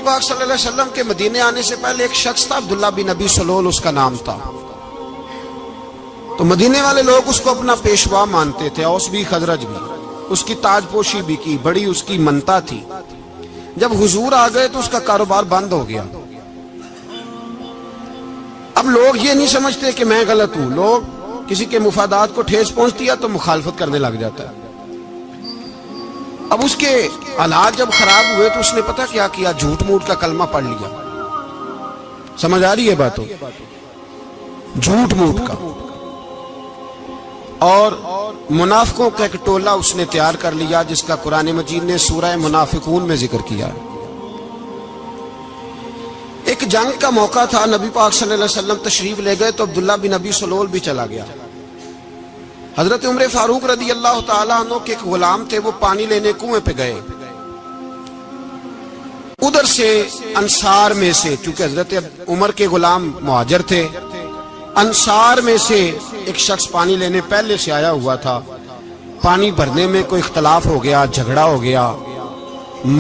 پاک صلی اللہ علیہ وسلم کے مدینے آنے سے پہلے ایک شخص تھا، عبداللہ بن ابی سلول اس کا نام تھا۔ تو مدینے والے لوگ اس کو اپنا پیشوا مانتے تھے، اوس بھی خزرج بھی، اس کی تاج پوشی بھی کی، بڑی اس کی منتا تھی۔ جب حضور آ گئے تو اس کا کاروبار بند ہو گیا۔ اب لوگ یہ نہیں سمجھتے کہ میں غلط ہوں، لوگ کسی کے مفادات کو ٹھیس پہنچتی ہے تو مخالفت کرنے لگ جاتا ہے۔ اب اس کے حالات جب خراب ہوئے تو اس نے پتہ کیا کیا، جھوٹ موٹ کا کلمہ پڑھ لیا۔ سمجھ آ رہی ہے باتوں؟ جھوٹ موٹ کا، اور منافقوں کا ایک ٹولہ اس نے تیار کر لیا جس کا قرآن مجید نے سورہ منافقون میں ذکر کیا۔ ایک جنگ کا موقع تھا، نبی پاک صلی اللہ علیہ وسلم تشریف لے گئے تو عبداللہ بن ابی سلول بھی چلا گیا۔ حضرت عمر فاروق رضی اللہ تعالیٰ عنہ کے ایک غلام تھے، وہ پانی لینے کنویں پہ گئے۔ ادھر سے انصار میں سے، چونکہ حضرت عمر کے غلام مہاجر تھے، انصار میں سے ایک شخص پانی لینے پہلے سے آیا ہوا تھا۔ پانی بھرنے میں کوئی اختلاف ہو گیا، جھگڑا ہو گیا،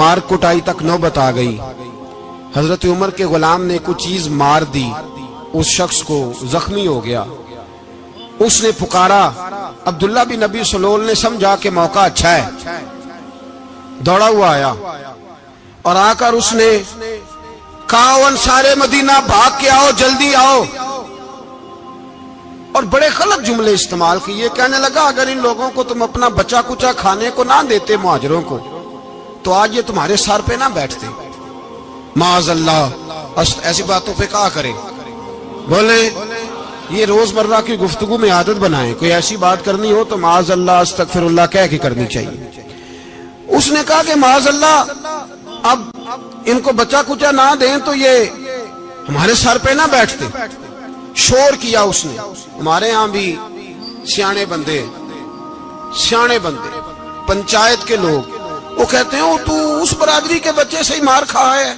مار کٹائی تک نوبت آ گئی۔ حضرت عمر کے غلام نے کچھ چیز مار دی، اس شخص کو زخمی ہو گیا۔ اس نے پکارا، عبداللہ بن ابی سلول نے سمجھا کہ موقع اچھا ہے، دوڑا ہوا آیا اور آ کر اس نے کہا، انصار مدینہ بھاگ کے آؤ، جلدی آؤ، اور بڑے غلط جملے استعمال کیے۔ کہنے لگا اگر ان لوگوں کو تم اپنا بچا کچا کھانے کو نہ دیتے مہاجروں کو تو آج یہ تمہارے سر پہ نہ بیٹھتے۔ معاذ اللہ، ایسی باتوں پہ کہا کرے، بولے یہ روزمرہ کی گفتگو میں عادت بنائیں، کوئی ایسی بات کرنی ہو تو معاذ اللہ استغفر اللہ کہہ کے کرنی چاہیے۔ اس نے کہا کہ معاذ اللہ اب ان کو بچا کچا نہ دیں تو یہ ہمارے سر پہ نہ بیٹھتے۔ شور کیا اس نے۔ ہمارے ہاں بھی سیانے بندے پنچایت کے لوگ وہ کہتے ہیں تو اس برادری کے بچے سے ہی مار کھا ہے،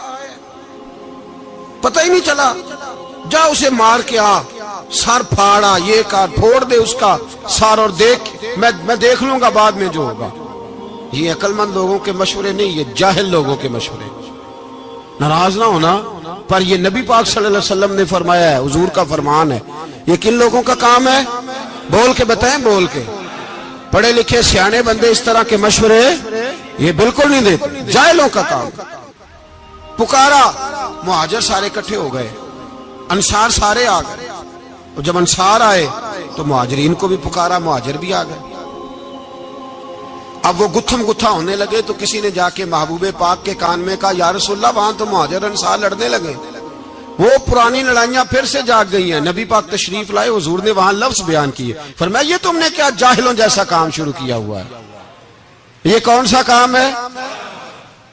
پتہ ہی نہیں چلا، جا اسے مار کے آ، سر پھاڑا، یہ کار پھوڑ دے اس کا سر، اور دیکھ میں دیکھ لوں گا بعد میں جو ہوگا۔ یہ عقل مند لوگوں کے مشورے نہیں، یہ جاہل لوگوں کے مشورے۔ ناراض نہ ہونا، پر یہ نبی پاک صلی اللہ علیہ وسلم نے فرمایا ہے، حضور کا فرمان ہے۔ یہ کن لوگوں کا کام ہے؟ بول کے بتائیں، بول کے۔ پڑھے لکھے سیانے بندے اس طرح کے مشورے یہ بالکل نہیں دیتے، جاہلوں کا کام۔ پکارا، مہاجر سارے اکٹھے ہو گئے، انصار سارے آ گئے، اور جب انصار آئے تو مہاجرین کو بھی پکارا، مہاجر بھی آ گئے۔ اب وہ گتھم گتھا ہونے لگے تو کسی نے جا کے محبوب پاک کے کان میں کہا، یا رسول اللہ وہاں تو مہاجر انصار لڑنے لگے۔ وہ پرانی لڑائیاں پھر سے جاگ گئی ہیں۔ نبی پاک تشریف لائے، حضور نے وہاں لفظ بیان کیے، فرمایا یہ تم نے کیا جاہلوں جیسا کام شروع کیا ہوا ہے؟ یہ کون سا کام ہے؟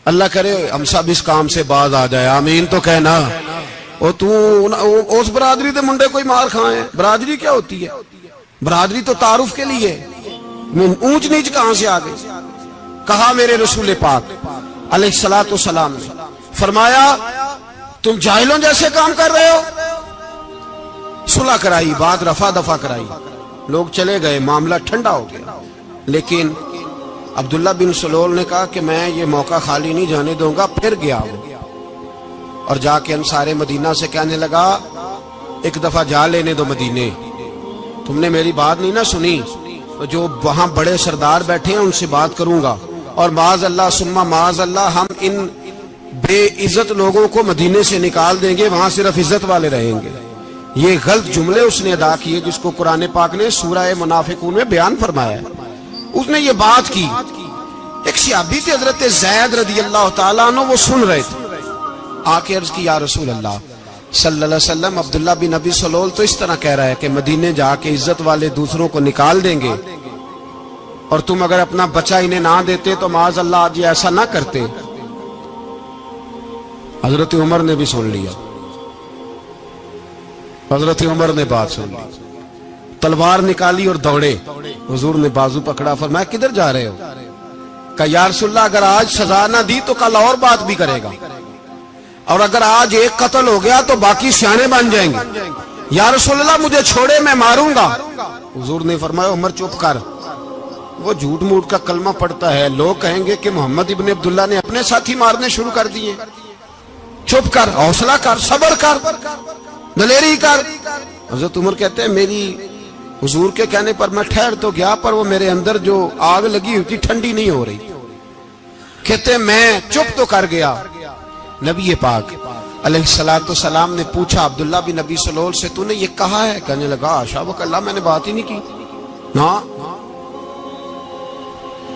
اللہ کرے ہم سب اس کام سے باز آ جائے، آمین تو کہنا۔ اور تو اس برادری دے منڈے کوئی مار کھائے؟ برادری کیا ہوتی ہے؟ برادری تو تعارف کے لیے، اونچ نیچ کہاں سے آ گئی؟ کہا میرے رسول پاک علیہ الصلوۃ والسلام نے فرمایا تم جاہلوں جیسے کام کر رہے ہو۔ صلح کرائی، بات رفع دفع کرائی، لوگ چلے گئے، معاملہ ٹھنڈا ہو گیا۔ لیکن عبداللہ بن سلول نے کہا کہ میں یہ موقع خالی نہیں جانے دوں گا۔ پھر گیا وہ اور جا کے انصار مدینہ سے کہنے لگا، ایک دفعہ جا لینے دو مدینے، تم نے میری بات نہیں نہ سنی تو جو وہاں بڑے سردار بیٹھے ہیں ان سے بات کروں گا، اور معاذ اللہ ثم معاذ اللہ ہم ان بے عزت لوگوں کو مدینے سے نکال دیں گے، وہاں صرف عزت والے رہیں گے۔ یہ غلط جملے اس نے ادا کیے جس کو قرآن پاک نے سورہ منافقون میں بیان فرمایا ہے۔ اس نے یہ بات کی۔ ایک صحابی تھے حضرت زید رضی اللہ تعالیٰ عنہ، وہ سن رہے تھے، آ کے عرض کی، یا رسول اللہ صلی اللہ علیہ وسلم عبداللہ بن ابی سلول تو اس طرح کہہ رہا ہے کہ مدینے جا کے عزت والے دوسروں کو نکال دیں گے، اور تم اگر اپنا بچہ انہیں نہ دیتے تو معاذ اللہ آج یہ ایسا نہ کرتے۔ حضرت عمر نے بھی سن لیا، حضرت عمر نے بات سن لی، تلوار نکالی اور دوڑے۔ حضور نے بازو پکڑا، فرمایا کدھر جا رہے ہو؟ کہا یا رسول اللہ اگر آج سزا نہ دی تو کل اور بات بھی کرے گا، اور اگر آج ایک قتل ہو گیا تو باقی سیانے بن جائیں گے۔ یا رسول اللہ مجھے چھوڑے، میں ماروں گا۔ حضور نے فرمایا عمر چپ کر، وہ جھوٹ موٹ کا کلمہ پڑھتا ہے، لوگ کہیں گے کہ محمد ابن عبداللہ نے اپنے ساتھی مارنے شروع کر دیے۔ چپ کر، حوصلہ کر، صبر کر، دلیری کر۔ حضرت عمر کہتے ہیں میری حضور کے کہنے پر میں ٹھہر تو گیا، پر وہ میرے اندر جو آگ لگی ہوئی تھی ٹھنڈی نہیں ہو رہی۔ کہتے ہیں میں چپ تو کر گیا۔ نبی پاک علیہ السلام نے پوچھا عبداللہ بن نبی سلول سے تو نے یہ کہا ہے؟ کہنے لگا آشا وک اللہ میں نے بات ہی نہیں کی نا۔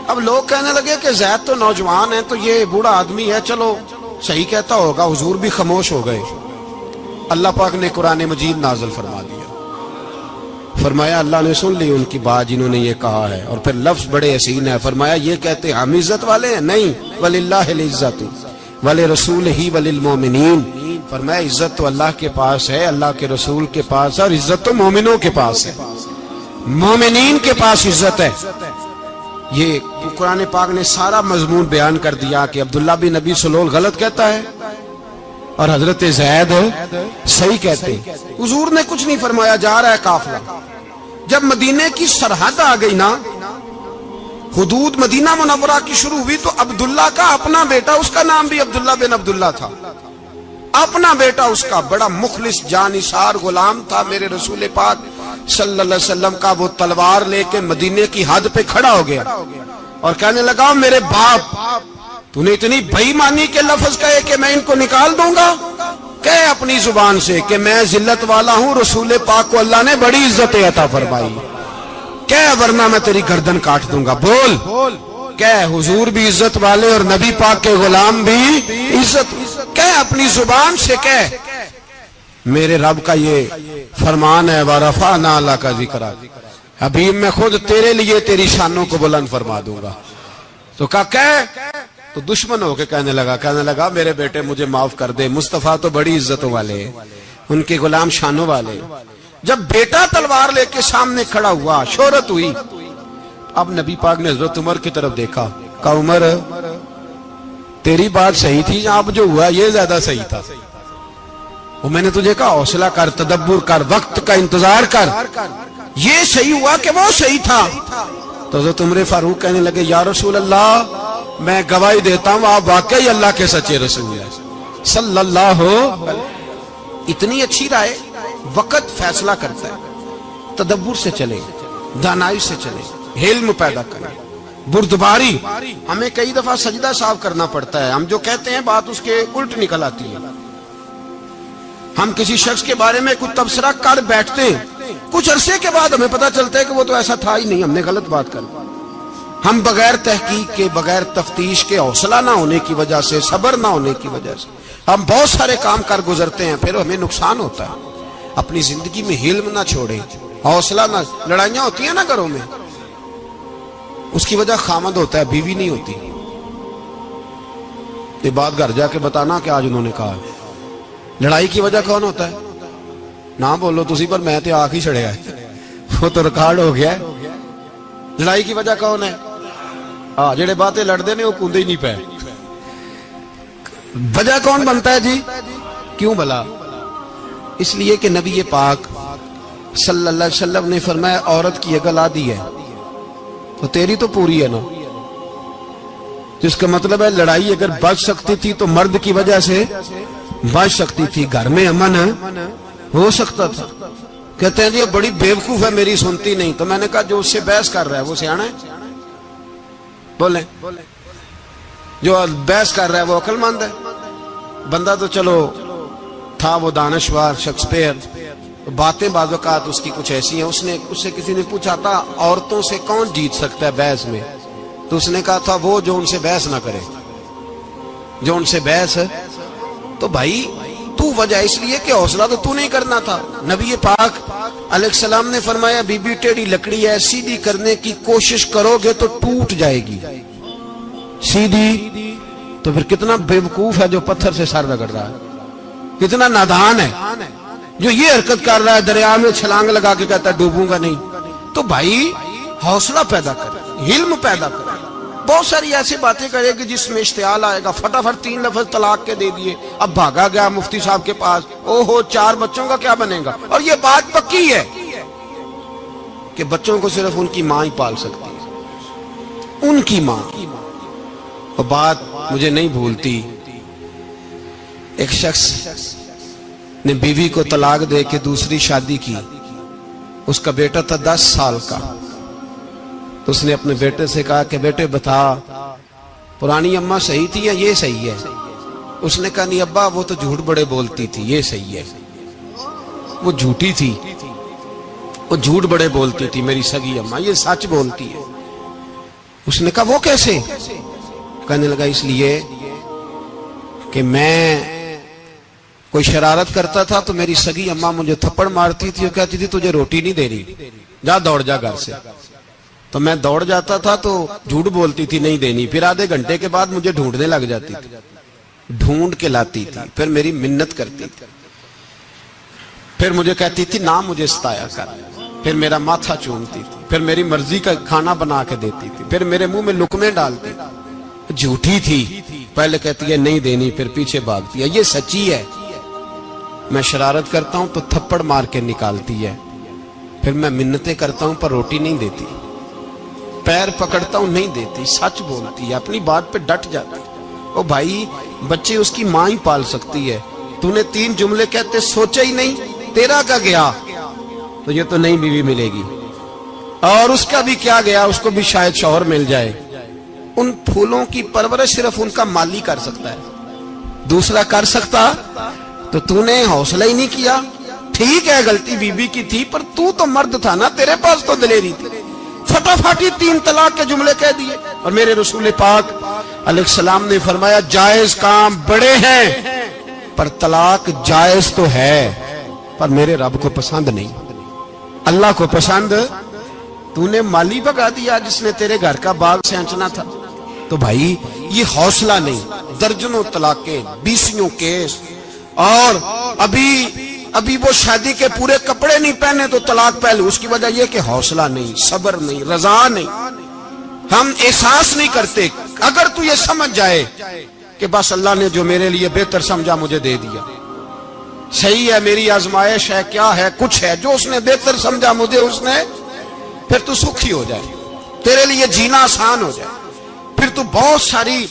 اب لوگ کہنے لگے کہ زید تو نوجوان ہے تو یہ بوڑھا آدمی ہے، چلو صحیح کہتا ہوگا۔ حضور بھی خاموش ہو گئے۔ اللہ پاک نے قرآن مجید نازل فرما دیا، فرمایا اللہ نے سن لی ان کی بات جنہوں نے یہ کہا ہے، اور پھر لفظ بڑے حسین ہے، فرمایا یہ کہتے ہم عزت والے ہیں؟ نہیں، وللہ العزت ولرسولہ وللمؤمنین، فرمایا عزت تو اللہ کے پاس ہے، اللہ کے رسول کے پاس ہے، اور عزت تو مومنوں کے پاس ہے، مومنین کے پاس عزت ہے۔ یہ قرآن پاک نے سارا مضمون بیان کر دیا کہ عبداللہ بن نبی سلول غلط کہتا ہے اور حضرت زید صحیح کہتے ہیں۔ حضور نے کچھ نہیں فرمایا، جا رہا ہے قافلہ۔ جب مدینے کی سرحد آ گئی نا، حدود مدینہ منورہ کی شروع ہوئی، تو عبداللہ کا اپنا بیٹا، اس کا نام بھی عبداللہ بن عبداللہ تھا، اپنا بیٹا اس کا بڑا مخلص جانثار غلام تھا میرے رسول پاک صلی اللہ علیہ وسلم کا، وہ تلوار لے کے مدینے کی حد پہ کھڑا ہو گیا اور کہنے لگا میرے باپ تو نے اتنی بے ایمانی کے لفظ کہے کہ میں ان کو نکال دوں گا؟ کہے اپنی زبان سے کہ میں ذلت والا ہوں، رسول پاک کو اللہ نے بڑی عزت عطا فرمائی، کہے ورنہ میں تیری گردن کاٹ دوں گا۔ بول، کہے حضور بھی عزت والے اور نبی پاک کے غلام بھی عزت، کہے اپنی زبان سے، کہے میرے رب کا یہ فرمان ہے وَرَفَعْنَا لَكَ ذِكْرَكَ، حبیب میں خود تیرے لیے تیری شانوں کو بلند فرما دوں گا۔ تو کہا تو دشمن ہو کے کہنے لگا میرے بیٹے مجھے معاف کر دے، مصطفیٰ تو بڑی عزتوں والے، ان کے غلام شانوں والے۔ جب بیٹا تلوار لے کے سامنے کھڑا ہوا، شہرت ہوئی، اب نبی پاک نے حضرت عمر کی طرف دیکھا، کہا عمر تیری بات صحیح تھی، اب جو ہوا یہ زیادہ صحیح تھا، وہ میں نے تجھے کہا حوصلہ کر، تدبر کر، وقت کا انتظار کر، یہ صحیح ہوا کہ وہ صحیح تھا۔ تو حضرت عمر فاروق کہنے لگے یا رسول اللہ میں گواہی دیتا ہوں آپ واقعی اللہ کے سچے رسول ہیں صلی اللہ اتنی اچھی رائے، وقت فیصلہ کرتا ہے، تدبر سے چلے، دانائی سے چلے، علم پیدا کرے، بردباری۔ ہمیں کئی دفعہ سجدہ صاف کرنا پڑتا ہے، ہم جو کہتے ہیں بات اس کے الٹ نکل آتی ہے۔ ہم کسی شخص کے بارے میں کچھ تبصرہ کر بیٹھتے ہیں، کچھ عرصے کے بعد ہمیں پتا چلتا ہے کہ وہ تو ایسا تھا ہی نہیں، ہم نے غلط بات کر۔ ہم بغیر تحقیق کے، بغیر تفتیش کے، حوصلہ نہ ہونے کی وجہ سے، صبر نہ ہونے کی وجہ سے ہم بہت سارے کام کر گزرتے ہیں، پھر ہمیں نقصان ہوتا ہے۔ اپنی زندگی میں حلم نہ چھوڑیں، حوصلہ نہ، لڑائیاں ہوتی ہیں نا گھروں میں، اس کی وجہ خامد ہوتا ہے، بیوی نہیں ہوتی۔ یہ بات گھر جا کے بتانا کہ آج انہوں نے کہا ہے۔ لڑائی کی وجہ کون ہوتا ہے؟ نہ بولو تسی، پر میں تے آنکھ ہی چھڑے ہے، وہ تو ریکارڈ ہو گیا ہے۔ لڑائی کی وجہ کون ہے؟ جڑے باتیں لڑتے ہیں وہ کندے ہی نہیں پے۔ وجہ کون بنتا ہے جی؟ کیوں بلا؟ اس لیے کہ نبی پاک صلی اللہ علیہ وسلم نے فرمایا عورت کی اگل آدھی ہے تو تیری تو پوری ہے نا، جس کا مطلب ہے لڑائی اگر بچ سکتی تھی تو مرد کی وجہ سے بچ سکتی تھی، گھر میں امن ہو سکتا تھا۔ کہتے ہیں جی یہ بڑی بیوقوف ہے، میری سنتی نہیں۔ تو میں نے کہا جو اس سے بحث کر رہا ہے وہ سیانا ہے؟ بولیں، جو بحث کر رہا ہے وہ عقل مند ہے؟ بندہ تو چلو تھا وہ دانشور شیکسپیئر، باتیں بعض اوقات اس کی کچھ ایسی ہیں۔ اس سے کسی نے پوچھا تھا عورتوں سے کون جیت سکتا ہے بحث میں، تو اس نے کہا تھا وہ جو ان سے بحث نہ کرے، جو ان سے بحث ہے۔ تو بھائی تو وجہ اس لیے کہ حوصلہ تو نہیں کرنا تھا۔ نبی پاک علیہ السلام نے فرمایا بی بی ٹیڑھی لکڑی ہے، سیدھی کرنے کی کوشش کرو گے تو ٹوٹ جائے گی، سیدھی تو پھر کتنا بیوقوف ہے جو پتھر سے سر رگڑ رہا ہے، کتنا نادان ہے جو یہ حرکت کر رہا ہے، دریا میں چھلانگ لگا کے کہتا ہے ڈوبوں گا نہیں۔ تو بھائی حوصلہ پیدا کرے، علم پیدا کرے، بہت ساری ایسی باتیں کرے کہ جس میں اشتعال آئے گا، فٹافٹ 3 لفظ طلاق کے دے دیے، اب بھاگا گیا مفتی صاحب کے پاس، او ہو 4 بچوں کا کیا بنے گا؟ اور یہ بات پکی ہے کہ بچوں کو صرف ان کی ماں ہی پال سکتی ہے، ان کی ماں۔ اور بات مجھے نہیں بھولتی، ایک شخص نے بیوی کو طلاق دے کے دوسری شادی کی. اس کا بیٹا تھا 10 سال کا. اس نے اپنے بیٹے سے کہا کہ بیٹے بتا پرانی اماں صحیح تھی یا یہ صحیح ہے؟ اس نے کہا نہیں ابا وہ تو جھوٹ بڑے بولتی تھی، یہ صحیح ہے. وہ جھوٹی تھی، وہ جھوٹ بڑے بولتی تھی میری سگی اماں، یہ سچ بولتی ہے. اس نے کہا وہ کیسے؟ کہنے لگا اس لیے کہ میں کوئی شرارت کرتا تھا تو میری سگی اماں مجھے تھپڑ مارتی تھی اور کہتی تھی تجھے روٹی نہیں دے رہی، جا دوڑ جا گھر سے. تو میں دوڑ جاتا تھا تو جھوٹ بولتی تھی نہیں دینی، پھر آدھے گھنٹے کے بعد مجھے ڈھونڈنے لگ جاتی تھی، ڈھونڈ کے لاتی تھی، پھر میری منت کرتی تھی، پھر مجھے کہتی تھی نہ مجھے ستایا کر، پھر میرا ماتھا چومتی تھی، پھر میری مرضی کا کھانا بنا کے دیتی تھی، پھر میرے منہ میں لقمے ڈالتی تھی. جھوٹی تھی، پہلے کہتی ہے نہیں دینی، پھر پیچھے بھاگتی ہے. یہ سچی ہے، میں شرارت کرتا ہوں تو تھپڑ مار کے نکالتی ہے، پھر میں منتیں کرتا ہوں پر روٹی نہیں دیتی، پیر پکڑتا ہوں نہیں دیتی. سچ بولتی ہے، اپنی بات پہ ڈٹ جاتی. او بھائی بچے اس کی ماں ہی پال سکتی ہے، تو نے 3 جملے کہتے سوچا ہی نہیں، تیرا کا گیا تو یہ تو نئی بیوی ملے گی، اور اس کا بھی کیا گیا، اس کو بھی شاید شوہر مل جائے. ان پھولوں کی پرورش صرف ان کا مالی کر سکتا ہے، دوسرا کر سکتا تو نے حوصلہ ہی نہیں کیا. ٹھیک ہے غلطی بیوی کی تھی پر تو مرد تھا نا، تیرے پاس تو دلیری تھی. فٹافٹی 3 طلاق کے جملے کہہ دیے. اور میرے رسول پاک علیہ السلام نے فرمایا جائز کام بڑے ہیں پر طلاق جائز تو ہے پر میرے رب کو پسند نہیں، اللہ کو پسند. تو نے مالی بگا دیا جس نے تیرے گھر کا باغ سینچنا تھا. تو بھائی یہ حوصلہ نہیں، درجنوں طلاقیں، 20 کیس، اور ابھی وہ شادی کے پورے کپڑے نہیں پہنے تو طلاق پہلے. اس کی وجہ یہ کہ حوصلہ نہیں، صبر نہیں، رضا نہیں، ہم احساس نہیں کرتے. اگر تو یہ سمجھ جائے کہ بس اللہ نے جو میرے لیے بہتر سمجھا مجھے دے دیا، صحیح ہے میری آزمائش ہے، کیا ہے کچھ ہے جو اس نے بہتر سمجھا مجھے اس نے، پھر تو سکھی ہو جائے، تیرے لیے جینا آسان ہو جائے، پھر تو بہت ساری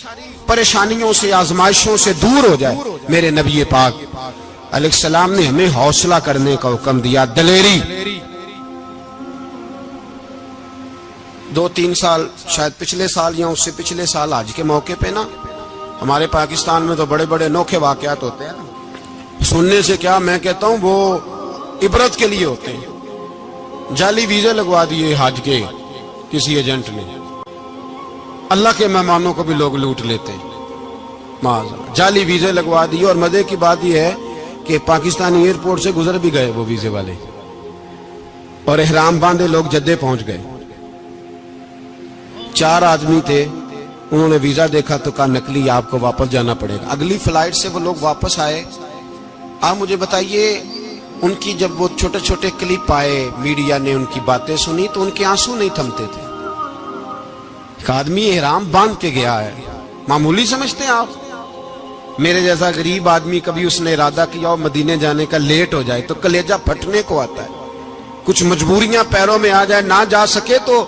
پریشانیوں سے آزمائشوں سے دور ہو جائے. میرے نبی پاک علیہ السلام نے ہمیں حوصلہ کرنے کا حکم دیا، دلیری. 2-3 سال شاید پچھلے سال یا اس سے پچھلے سال حج کے موقع پہ نا ہمارے پاکستان میں تو بڑے بڑے انوکھے واقعات ہوتے ہیں. سننے سے کیا میں کہتا ہوں وہ عبرت کے لیے ہوتے ہیں. جعلی ویزے لگوا دیے حج کے کسی ایجنٹ نے، اللہ کے مہمانوں کو بھی لوگ لوٹ لیتے ہیں. جعلی ویزے لگوا دیے، اور مزے کی بات یہ ہے کہ پاکستانی ایئرپورٹ سے گزر بھی گئے وہ ویزے والے، اور احرام باندھے لوگ جدے پہنچ گئے. 4 آدمی تھے، انہوں نے ویزا دیکھا تو کہا نکلی، آپ کو واپس جانا پڑے گا. اگلی فلائٹ سے وہ لوگ واپس آئے. آپ مجھے بتائیے ان کی جب وہ چھوٹے چھوٹے کلپ آئے، میڈیا نے ان کی باتیں سنی تو ان کے آنسو نہیں تھمتے تھے. ایک آدمی احرام باندھ کے گیا ہے، معمولی سمجھتے ہیں آپ؟ میرے جیسا غریب آدمی کبھی اس نے ارادہ کیا اور مدینے جانے کا لیٹ ہو جائے تو کلیجہ پھٹنے کو آتا ہے. کچھ مجبوریاں پیروں میں آ جائے، نہ جا سکے تو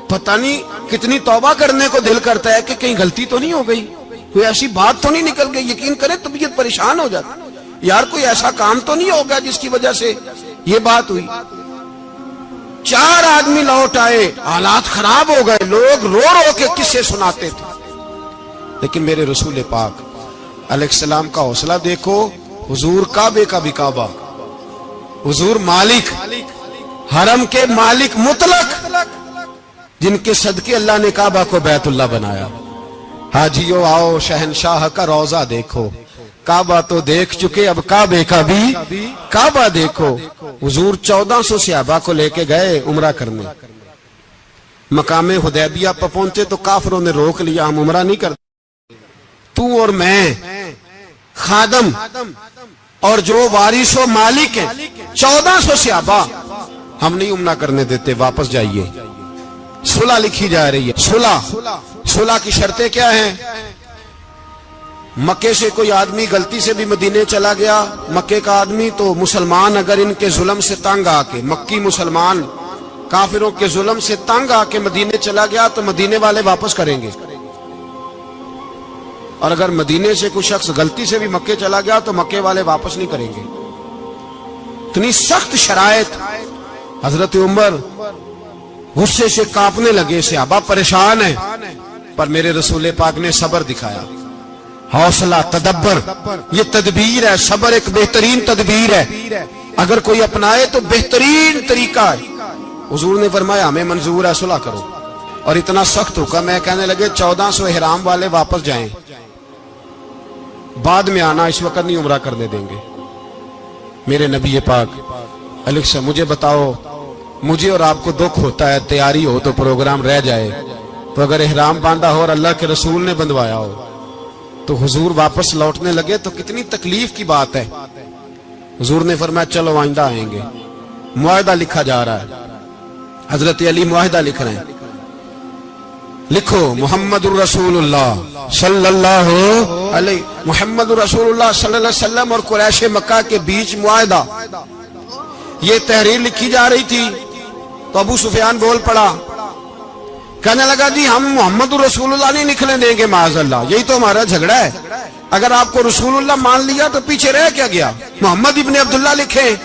پتہ نہیں کتنی توبہ کرنے کو دل کرتا ہے کہ کہیں غلطی تو نہیں ہو گئی، کوئی ایسی بات تو نہیں نکل گئی. یقین کریں طبیعت پریشان ہو جاتی، یار کوئی ایسا کام تو نہیں ہوگا جس کی وجہ سے یہ بات ہوئی. 4 آدمی لوٹ آئے، حالات خراب ہو گئے، لوگ رو رو کے قصے سناتے تھے. لیکن میرے رسول پاک علیہ السلام کا حوصلہ دیکھو. حضور کعبے کا بھی کعبہ، حضور مالک، حرم کے مالک مطلق، جن کے صدقے اللہ نے کعبہ کو بیت اللہ بنایا. حاجیو آؤ شہنشاہ کا روضہ دیکھو، کعبہ تو دیکھ چکے اب کعبے کا بھی کعبہ دیکھو. حضور 1400 صحابہ کو لے کے گئے عمرہ کرنے. مقام حدیبیہ پر پہنچے تو کافروں نے روک لیا، ہم عمرہ نہیں کرتے. تو اور میں خادم اور جو وارث و مالک ہیں 1400 صحابہ، ہم نہیں عمرہ کرنے دیتے، واپس جائیے. صلح لکھی جا رہی ہے. صلح کی شرطیں کیا ہیں؟ مکے سے کوئی آدمی غلطی سے بھی مدینے چلا گیا، مکے کا آدمی، تو مسلمان اگر ان کے ظلم سے تنگ آ کے، مکی مسلمان کافروں کے ظلم سے تنگ آ کے مدینے چلا گیا تو مدینے والے واپس کریں گے. اور اگر مدینے سے کوئی شخص غلطی سے بھی مکے چلا گیا تو مکے والے واپس نہیں کریں گے. اتنی سخت شرائط. حضرت عمر غصے سے کانپنے لگے, صحابہ پریشان ہیں, پر میرے رسول پاک نے صبر دکھایا, حوصلہ, تدبر. یہ تدبیر ہے, صبر ایک بہترین تدبیر ہے, اگر کوئی اپنائے تو بہترین طریقہ ہے. حضور نے فرمایا ہمیں منظور ہے, صلح کرو. اور اتنا سخت حکم ہے, کہنے لگے 1400 احرام والے واپس جائیں, بعد میں آنا, اس وقت نہیں عمرہ کرنے دیں گے. میرے نبی پاک علیہ السلام, مجھے بتاؤ, مجھے اور آپ کو دکھ ہوتا ہے تیاری ہو تو پروگرام رہ جائے, تو اگر احرام باندھا ہو اور اللہ کے رسول نے بندھوایا ہو تو حضور واپس لوٹنے لگے تو کتنی تکلیف کی بات ہے. حضور نے فرمایا چلو آئندہ آئیں گے. معاہدہ لکھا جا رہا ہے, حضرت علی معاہدہ لکھ رہے ہیں, لکھو محمد الرسول اللہ صلی اللہ علیہ, محمد الرسول اللہ صلی اللہ علیہ وسلم اور قریش مکہ کے بیچ معاہدہ. یہ تحریر لکھی جا رہی تھی تو ابو سفیان بول پڑا, کہنے لگا جی ہم محمد الرسول اللہ نہیں نکلنے دیں گے معاذ اللہ, یہی تو ہمارا جھگڑا ہے. اگر آپ کو رسول اللہ مان لیا تو پیچھے رہ کیا گیا, محمد ابن عبداللہ لکھیں.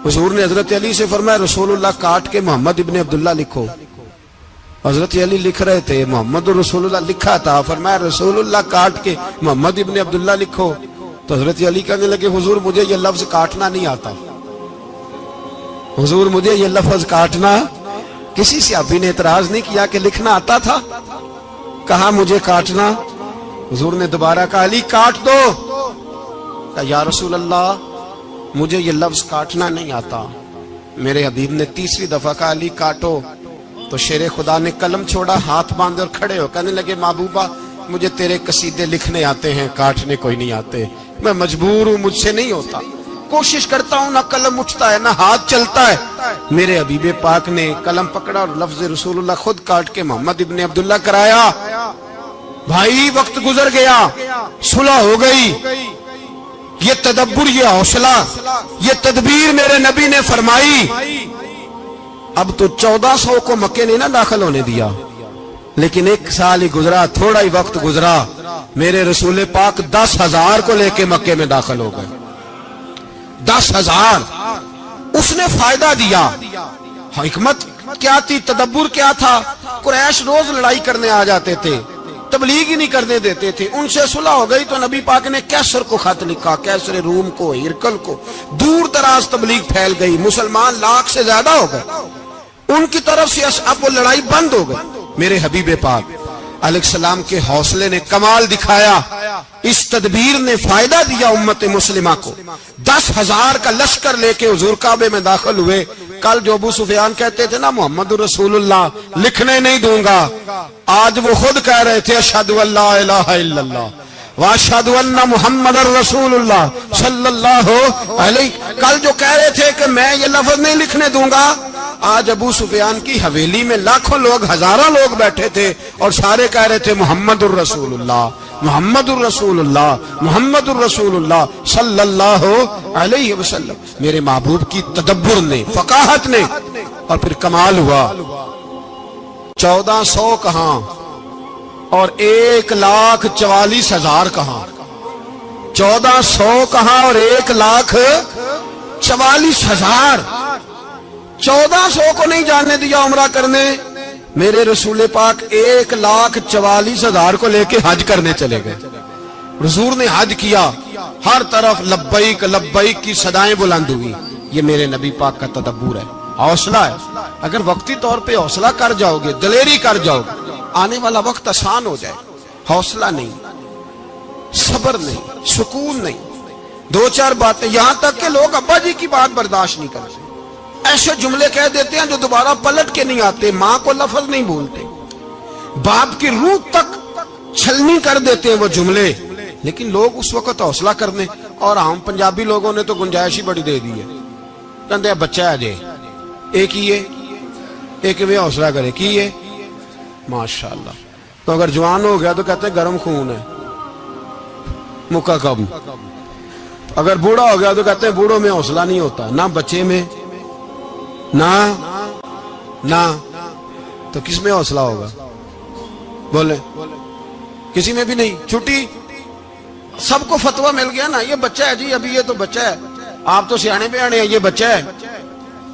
حضور نے حضرت علی سے فرمایا رسول اللہ کاٹ کے محمد ابن عبداللہ لکھو. حضرت علی لکھ رہے تھے, محمد رسول اللہ لکھا تھا, فرمایا رسول اللہ کاٹ کے محمد ابن عبداللہ لکھو. تو حضرت علی کہنے لگے حضور مجھے یہ لفظ کاٹنا نہیں آتا, حضور مجھے یہ لفظ کاٹنا. کسی صحابی نے اعتراض نہیں کیا کہ لکھنا آتا تھا, کہا مجھے کاٹنا. حضور نے دوبارہ کہا علی کاٹ دو. کہا یا رسول اللہ مجھے یہ لفظ کاٹنا نہیں آتا. میرے حبیب نے تیسری دفعہ کہا علی کاٹو. تو شیر خدا نے قلم چھوڑا, ہاتھ باندھے اور کھڑے ہو کہنے لگے محبوبہ مجھے تیرے قصیدے لکھنے آتے ہیں, کاٹنے کوئی نہیں آتے. میں مجبور ہوں, مجھ سے نہیں ہوتا, کوشش کرتا ہوں, نہ قلم اٹھتا ہے نہ ہاتھ چلتا ہے. میرے حبیب پاک نے قلم پکڑا اور لفظ رسول اللہ خود کاٹ کے محمد ابن عبداللہ کرایا. بھائی وقت گزر گیا, صلح ہو گئی. یہ تدبر, یہ حوصلہ, یہ تدبیر میرے نبی نے فرمائی. اب تو 1400 کو مکے نے نہ داخل ہونے دیا, لیکن ایک سال ہی گزرا, تھوڑا ہی وقت گزرا, میرے رسول پاک 10,000 کو لے کے مکے میں داخل ہو گئے. 10,000. اس نے فائدہ دیا. حکمت کیا تھی, تدبر کیا تھا؟ قریش روز لڑائی کرنے آ جاتے تھے, تبلیغ ہی نہیں کرنے دیتے تھے. ان سے صلح ہو گئی تو نبی پاک نے کیسر کو خط لکھا, کیسر روم کو, ہرکل کو. دور دراز تبلیغ پھیل گئی, مسلمان 100,000 سے زیادہ ہو گئے. ان کی طرف سے اب وہ لڑائی بند ہو گئی. میرے حبیب پاک علیہ السلام کے حوصلے نے کمال دکھایا, اس تدبیر نے فائدہ دیا امت مسلمہ کو. 10,000 کا لشکر لے کے حضور کعبے میں داخل ہوئے. کل جو ابو سفیان کہتے تھے نا محمد رسول اللہ لکھنے نہیں دوں گا, آج وہ خود کہہ رہے تھے اشہد ان لا الہ الا اللہ واشہد ان محمد رسول اللہ صلی اللہ علیہ. کل جو کہہ رہے تھے کہ میں یہ لفظ نہیں لکھنے دوں گا, آج ابو سفیان کی حویلی میں لاکھوں لوگ, ہزاروں لوگ بیٹھے تھے اور سارے کہہ رہے تھے محمد الرسول اللہ, محمد الرسول اللہ, محمد الرسول اللہ صلی اللہ علیہ وسلم. میرے محبوب کی تدبر نے, فقاہت نے, اور پھر کمال ہوا. 1400 کہاں اور 1,44,000 کہاں, 1400 کہاں اور 1,44,000. 1400 کو نہیں جانے دیا عمرہ کرنے, میرے رسول پاک 1,44,000 کو لے کے حج کرنے چلے گئے. حضور نے حج کیا, ہر طرف لبیک لبیک کی صدائیں بلند ہوئی. یہ میرے نبی پاک کا تدبر ہے, حوصلہ ہے. اگر وقتی طور پہ حوصلہ کر جاؤ گے, دلیری کر جاؤ گے, آنے والا وقت آسان ہو جائے. حوصلہ نہیں, صبر نہیں, سکون نہیں, 2-4 باتیں, یہاں تک کہ لوگ ابا جی کی بات برداشت نہیں کرتے, ایسے جملے کہہ دیتے ہیں جو دوبارہ پلٹ کے نہیں آتے. ماں کو لفظ نہیں بولتے, باپ کی روح تک چھلنی کر دیتے ہیں وہ جملے. لیکن لوگ اس وقت حوصلہ کرنے, اور ہم پنجابی لوگوں نے تو گنجائش ہی بڑی دے دی ہے. کہتے ہیں بچہ ہے جے, ایک ہی ہے, ایک میں حوصلہ کرے کی ہے ماشاءاللہ. تو اگر جوان ہو گیا تو کہتے ہیں گرم خون ہے, مکہ کب. اگر بوڑھا ہو گیا تو کہتے ہیں بوڑھوں میں حوصلہ نہیں ہوتا, نہ بچے میں نہ تو کس میں حوصلہ ہوگا؟ بولے کسی میں بھی نہیں. چھٹی سب کو فتویٰ مل گیا نا, یہ بچہ ہے جی, ابھی یہ تو بچہ ہے, آپ تو سیانے بیانے ہیں, یہ بچہ ہے.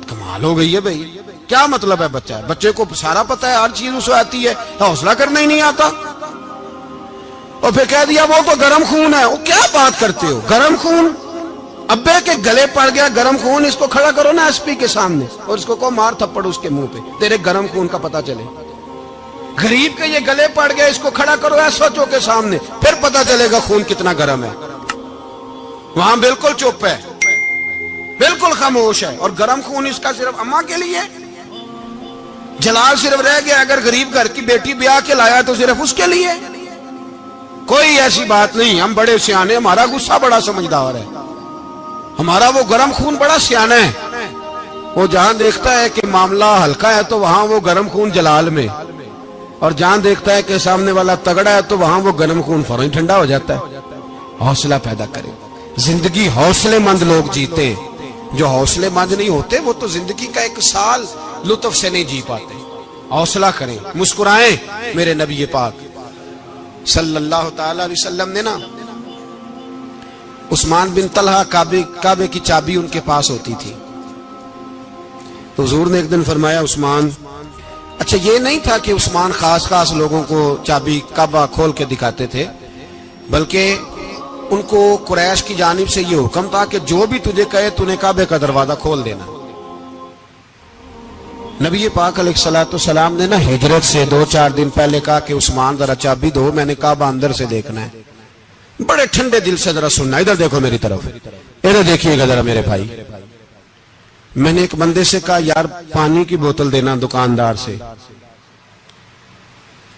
کمال ہو گئی ہے بھائی, کیا مطلب ہے بچہ ہے؟ بچے کو سارا پتہ ہے, ہر چیز اسے آتی ہے, حوصلہ کرنا ہی نہیں آتا. اور پھر کہہ دیا وہ تو گرم خون ہے. وہ کیا بات کرتے ہو, گرم خون؟ ابے کے گلے پڑ گیا گرم خون, اس کو کھڑا کرو نا ایس پی کے سامنے اور اس کو مار تھپڑ اس کے منہ پہ, تیرے گرم خون کا پتہ چلے. غریب کے یہ گلے پڑ گیا, اس کو کھڑا کرو ایس ایچ او کے سامنے, پھر پتہ چلے گا خون کتنا گرم ہے. وہاں بالکل چپ ہے, بالکل خاموش ہے. اور گرم خون اس کا صرف اماں کے لیے, جلال صرف رہ گیا اگر غریب گھر کی بیٹی بیاہ کے لایا تو صرف اس کے لیے. کوئی ایسی بات نہیں, ہم بڑے سیانے, ہمارا غصہ بڑا سمجھدار ہے, ہمارا وہ گرم خون بڑا سیانا ہے. وہ جہاں دیکھتا ہے کہ معاملہ ہلکا ہے تو وہاں وہ گرم خون جلال میں, اور جہاں دیکھتا ہے کہ سامنے والا تگڑا ہے تو وہاں وہ گرم خون فوراً ٹھنڈا ہو جاتا ہے. حوصلہ پیدا کریں. زندگی حوصلے مند لوگ جیتے ہیں, جو حوصلے مند نہیں ہوتے وہ تو زندگی کا ایک سال لطف سے نہیں جی پاتے. حوصلہ کریں, مسکرائیں. میرے نبی پاک صلی اللہ تعالی علیہ وسلم نے نا عثمان بن طلحہ, کعبے کی چابی ان کے پاس ہوتی تھی, تو حضور نے ایک دن فرمایا عثمان, اچھا یہ نہیں تھا کہ عثمان خاص لوگوں کو چابی کعبہ کھول کے دکھاتے تھے, بلکہ ان کو قریش کی جانب سے یہ حکم تھا کہ جو بھی تجھے کہے تو نے کعبے کا دروازہ کھول دینا. نبی پاک علیہ الصلوۃ والسلام نے نا ہجرت سے 2-4 دن پہلے کہا کہ عثمان ذرا چابی دو, میں نے کعبہ اندر سے دیکھنا ہے. بڑے ٹھنڈے دل سے ذرا سننا, ادھر دیکھو میری طرف, ادھر دیکھیے گا ذرا میرے بھائی. میں نے ایک بندے سے کہا یار پانی کی بوتل دینا دکاندار سے,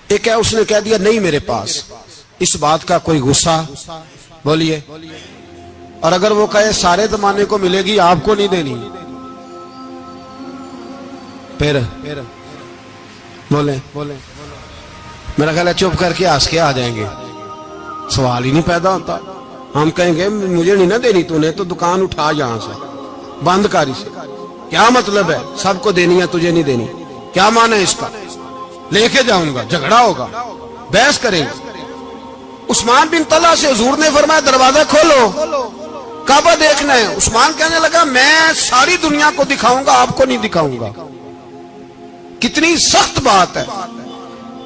ایک ہے اس نے کہہ دیا نہیں میرے پاس. اس بات کا کوئی غصہ بولیے, اور اگر وہ کہے سارے زمانے کو ملے گی آپ کو نہیں دینی, پھر بولیں میرا خیال ہے چپ کر کے ہنس کے آ جائیں گے, سوال ہی نہیں پیدا ہوتا. ہم کہیں گے مجھے نہیں نہ دینی, تو نے تو دکان اٹھا یہاں سے بند کاری سے. کیا مطلب ہے سب کو دینی ہے تجھے نہیں دینی, کیا معنی ہے اس کا؟ لے کے جاؤں گا, جھگڑا ہوگا, بحث کریں گے. عثمان بن طلحہ سے حضور نے فرمایا دروازہ کھولو, کعبہ دیکھنا ہے. عثمان کہنے لگا میں ساری دنیا کو دکھاؤں گا, آپ کو نہیں دکھاؤں گا. کتنی سخت بات ہے,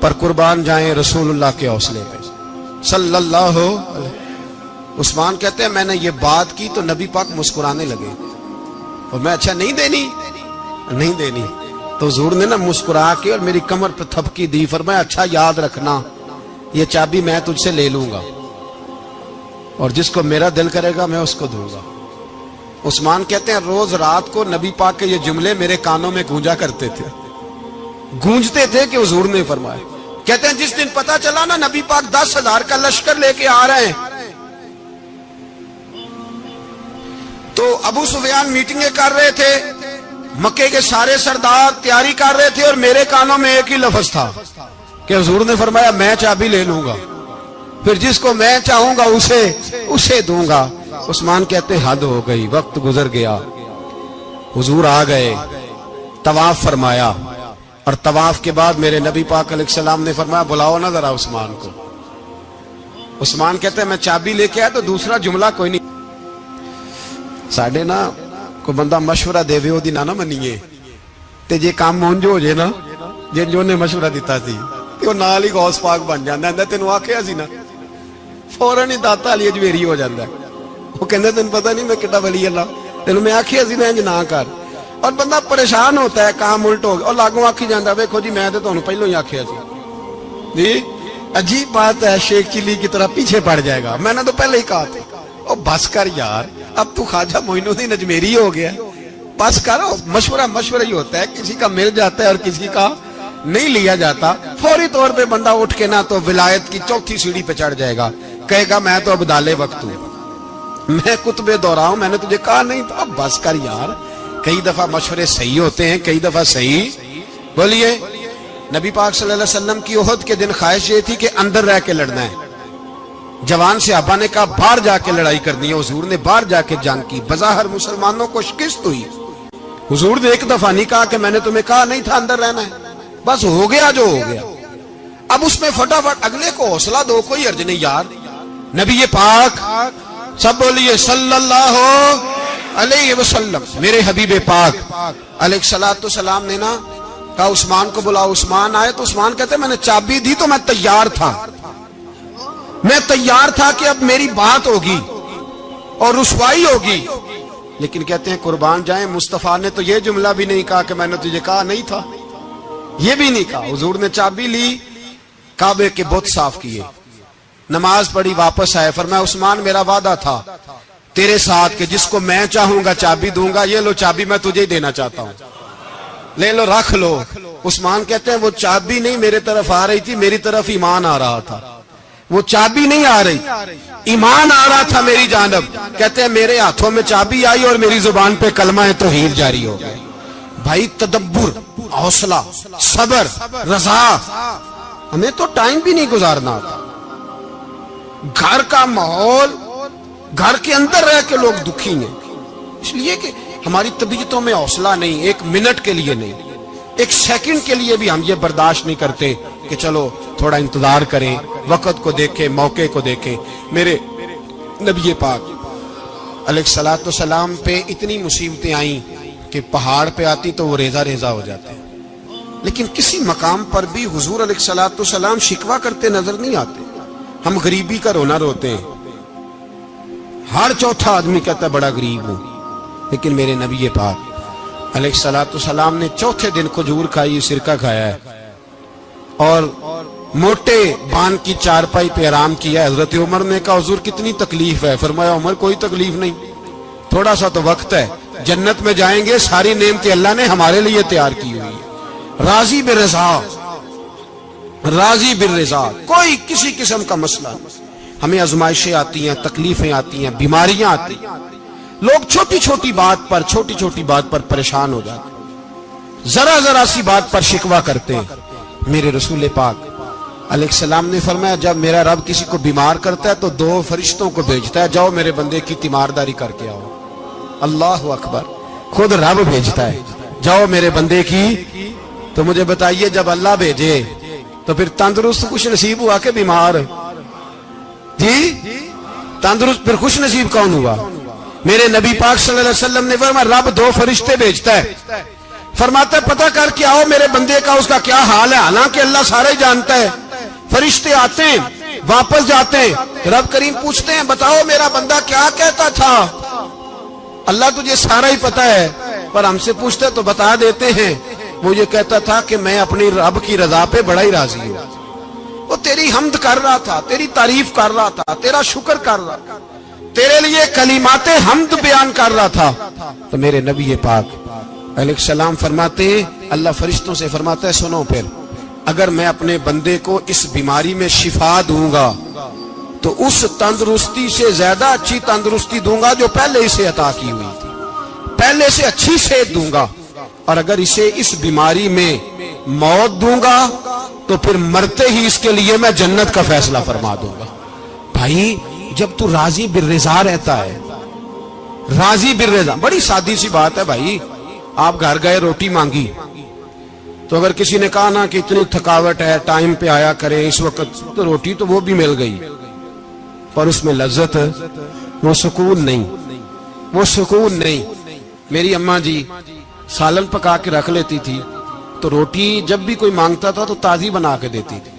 پر قربان جائیں رسول اللہ کے حوصلے پہ صلی اللہ علیہ. عثمان کہتے ہیں میں نے یہ بات کی تو نبی پاک مسکرانے لگے, اور میں اچھا نہیں دینی, تو حضور نے نا مسکرا کے اور میری کمر پہ تھپکی دی, فرمایا اچھا یاد رکھنا یہ چابی میں تجھ سے لے لوں گا, اور جس کو میرا دل کرے گا میں اس کو دوں گا. عثمان کہتے ہیں روز رات کو نبی پاک کے یہ جملے میرے کانوں میں گونجتے تھے کہ حضور نے فرمایا. کہتے ہیں جس دن پتا چلا نا نبی پاک 10,000 کا لشکر لے کے آ رہے ہیں, تو ابو سفیان میٹنگیں کر رہے تھے, مکے کے سارے سردار تیاری کر رہے تھے, اور میرے کانوں میں ایک ہی لفظ تھا کہ حضور نے فرمایا میں چابی لے لوں گا, پھر جس کو میں چاہوں گا اسے دوں گا. عثمان کہتے حد ہو گئی, وقت گزر گیا, حضور آ گئے, طواف فرمایا, اور طواف کے بعد میرے نبی پاک علیہ السلام نے فرمایا بلاؤ نا ذرا عثمان کو. عثمان کہتے ہیں میں چابی لے کے آیا تو دوسرا جملہ کوئی نہیں. ساڈے نا کوئی بندہ مشورہ دے وے اودی نہ منیے, تے جے کام مونج ہو جے نا, جے جو نے مشورہ دیتا سی تے او نال ہی غوث پاک بن جاندا ہے. تینوں آکھیا سی نا, فوراً ہی داتا علی اجمیری ہو جاندا ہے. وہ کہندا تینوں پتہ نہیں میں کڈا ولی اللہ, تینوں میں آکھیا سی نا انج نہ کر, اور بندہ پریشان ہوتا ہے کام الٹ ہو گیا, اور لاگوں آکھی جاندا ویکھو جی میں تے تانوں پہلو ہی آکھیا سی جی. عجیب بات ہے, شیخ چلی کی طرح پیچھے پڑ جائے گا, میں نے تو پہلے ہی کہا تھا. او بس کر یار, اب تو خواجہ معین الدین اجمیری ہو گیا, بس کر. مشورہ ہی ہوتا ہے, کسی کا مل جاتا ہے اور کسی کا نہیں لیا جاتا. فوری طور پہ بندہ اٹھ کے نا تو ولایت کی 4تھی سیڑھی پہ چڑھ جائے گا, کہے گا میں تو ابدال وقت ہوں, میں قطب دورہ ہوں, میں نے تجھے کہا نہیں تھا. اب بس کر یار, کئی دفعہ مشورے صحیح ہوتے ہیں, کئی دفعہ صحیح. بولیے. نبی پاک صلی اللہ علیہ وسلم کی احد کے دن خواہش یہ تھی کہ اندر رہ کے لڑنا ہے. جوان صحابہ نے کہا باہر جا کے لڑائی کرنی ہے, حضور نے باہر جا کے جنگ کی. بظاہر مسلمانوں کو شکست ہوئی, حضور نے ایک دفعہ نہیں کہا کہ میں نے تمہیں کہا نہیں تھا اندر رہنا ہے, بس ہو گیا جو ہو گیا. اب اس میں فٹافٹ اگلے کو حوصلہ دو، کوئی عرض نہیں یار. نبی پاک سب بولیے صلی اللہ علیہ وسلم، میرے حبیب پاک علیہ الصلوۃ والسلام نے نا کہا عثمان کو بلاؤ. عثمان آئے تو عثمان کہتے میں نے چابی دی تو میں تیار تھا، میں تیار تھا کہ اب میری بات ہوگی اور رسوائی ہوگی. لیکن کہتے ہیں قربان جائیں مصطفیٰ نے تو یہ جملہ بھی نہیں کہا کہ میں نے تجھے کہا نہیں تھا، یہ بھی نہیں کہا. حضور نے چابی لی، کعبے کے بت صاف کیے، نماز پڑھی، واپس آئے. فرمایا عثمان میرا وعدہ تھا تیرے ساتھ کہ جس کو میں چاہوں گا چابی دوں گا، یہ لو چابی میں تجھے ہی دینا چاہتا ہوں، لے لو رکھ لو. عثمان کہتے ہیں وہ چابی نہیں میرے طرف آ رہی تھی، میری طرف ایمان آ رہا تھا. وہ چابی نہیں آ رہی، ایمان آ رہا تھا میری جانب. کہتے ہیں میرے ہاتھوں میں چابی آئی اور میری زبان پہ کلمہ توحید جاری ہو گیا. بھائی تدبر، حوصلہ، صبر، رضا، ہمیں تو ٹائم بھی نہیں گزارنا ہوتا. گھر کا ماحول، گھر کے اندر رہ کے لوگ دکھی ہیں، اس لیے کہ ہماری طبیعتوں میں حوصلہ نہیں، ایک منٹ کے لیے نہیں، ایک سیکنڈ کے لیے بھی ہم یہ برداشت نہیں کرتے کہ چلو تھوڑا انتظار کریں، وقت کو دیکھیں، موقع کو دیکھیں. میرے نبی پاک علیہ الصلوۃ والسلام پہ اتنی مصیبتیں آئیں کہ پہاڑ پہ آتی تو وہ ریزہ ریزہ ہو جاتے ہیں، لیکن کسی مقام پر بھی حضور علیہ الصلوۃ والسلام شکوہ کرتے نظر نہیں آتے. ہم غریبی کا رونا روتے ہیں، ہر چوتھا آدمی کہتا ہے بڑا غریب ہوں، لیکن میرے نبی پاک علیہ الصلوۃ والسلام نے چوتھے دن کھجور کھائی، سرکہ کھایا ہے اور موٹے بان کی چارپائی پہ آرام کیا. حضرت عمر نے کہا حضور کتنی تکلیف ہے؟ فرمایا عمر کوئی تکلیف نہیں، تھوڑا سا تو وقت ہے، جنت میں جائیں گے، ساری نعمتیں اللہ نے ہمارے لیے تیار کی ہوئی ہے. راضی بالرضا، راضی بالرضا، کوئی کسی قسم کا مسئلہ نہیں. ہمیں آزمائشیں آتی ہیں، تکلیفیں آتی ہیں، بیماریاں آتی ہیں، لوگ چھوٹی چھوٹی بات پر پریشان ہو جاتے ہیں، ذرا سی بات پر شکوہ کرتے ہیں. میرے رسول پاک علیہ السلام نے فرمایا جب میرا رب کسی کو بیمار کرتا ہے تو 2 فرشتوں کو بھیجتا ہے، جاؤ میرے بندے کی تیمارداری کر کے آؤ. اللہ اکبر، خود رب بھیجتا ہے، جاؤ میرے بندے کی. تو مجھے بتائیے جب اللہ بھیجے تو پھر تندرست خوش نصیب ہوا کہ بیمار؟ جی تندرست پھر خوش نصیب کون ہوا؟ میرے نبی پاک صلی اللہ علیہ وسلم نے فرمایا رب 2 فرشتے بھیجتا ہے، فرماتا ہے پتہ کر کے آؤ میرے بندے کا اس کا کیا حال ہے، حالانکہ اللہ سارا ہی جانتا ہے. فرشتے آتے ہیں، واپس جاتے ہیں، رب کریم پوچھتے ہیں بتاؤ میرا بندہ کیا کہتا تھا؟ اللہ تجھے سارا ہی پتہ ہے، پر ہم سے پوچھتے تو بتا دیتے ہیں. وہ یہ کہتا تھا کہ میں اپنی رب کی رضا پہ بڑا ہی راضی ہوں. وہ تیری حمد کر رہا تھا، تیری تعریف کر رہا تھا، تیرا شکر کر رہا تھا، تیرے لیے کلمات حمد بیان کر رہا تھا. تو میرے نبی پاک علیہ السلام فرماتے ہیں، اللہ فرشتوں سے فرماتا ہے سنو پھر اگر میں اپنے بندے کو اس بیماری میں شفا دوں گا تو اس تندرستی سے زیادہ اچھی تندرستی دوں گا جو پہلے اسے عطا کی ہوئی تھی، پہلے سے اچھی صحت دوں گا. اور اگر اسے اس بیماری میں موت دوں گا تو پھر مرتے ہی اس کے لیے میں جنت کا فیصلہ فرما دوں گا. بھائی جب تو راضی بالرضا رہتا ہے، راضی بالرضا، بڑی سادی سی بات ہے بھائی. آپ گھر گئے روٹی مانگی تو اگر کسی نے کہا نا کہ اتنی تھکاوٹ ہے ٹائم پہ آیا کریں اس وقت، تو روٹی تو وہ بھی مل گئی پر اس میں لذت، وہ سکون نہیں، وہ سکون نہیں. میری اماں جی سالن پکا کے رکھ لیتی تھی تو روٹی جب بھی کوئی مانگتا تھا تو تازی بنا کے دیتی تھی،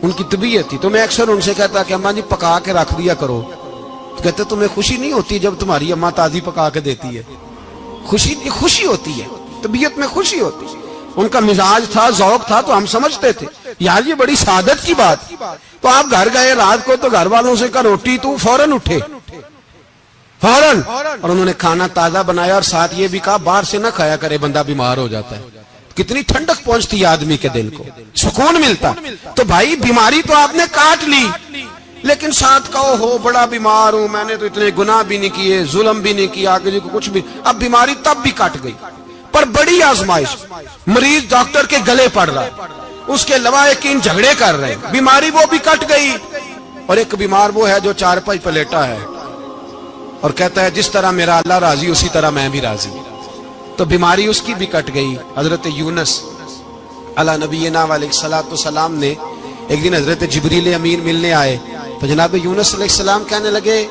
ان کی طبیعت تھی. تو میں اکثر ان سے کہتا کہ اماں جی پکا کے رکھ دیا کرو. تو کہتے تمہیں خوشی نہیں ہوتی جب تمہاری اماں تازی پکا کے دیتی ہے؟ خوشی ہوتی ہے، طبیعت میں خوشی ہوتی ہے. ان کا مزاج تھا، ذوق تھا، تو ہم سمجھتے تھے یار یہ بڑی سعادت کی بات. تو آپ گھر گئے رات کو تو گھر والوں سے کہا روٹی، تو فوراً اٹھے فوراً، اور انہوں نے کھانا تازہ بنایا اور ساتھ یہ بھی کہا باہر سے نہ کھایا کرے بندہ بیمار ہو جاتا ہے. کتنی ٹھنڈک پہنچتی ہے آدمی کے دل کو، سکون ملتا. تو بھائی بیماری تو آپ نے کاٹ لی لیکن ساتھ کہو ہو بڑا بیمار ہوں، میں نے تو اتنے گناہ بھی نہیں کیے، ظلم بھی نہیں کیا، کسی کو کچھ بھی. اب بیماری تب بھی کٹ گئی پر بڑی آزمائش، مریض ڈاکٹر کے گلے پڑ رہا ہے، اس کے لواحقین جھگڑے کر رہے ہیں، بیماری وہ بھی کٹ گئی. اور ایک بیمار وہ ہے جو چارپائی پہ لیٹا ہے اور کہتا ہے جس طرح میرا اللہ راضی اسی طرح میں بھی راضی. تو بیماری اس کی بھی کٹ گئی. حضرت یونس علی نبینا علیہ الصلوۃ والسلام نے ایک دن حضرت جبریل امین ملنے آئے تو جناب یونس علیہ السلام کہنے لگے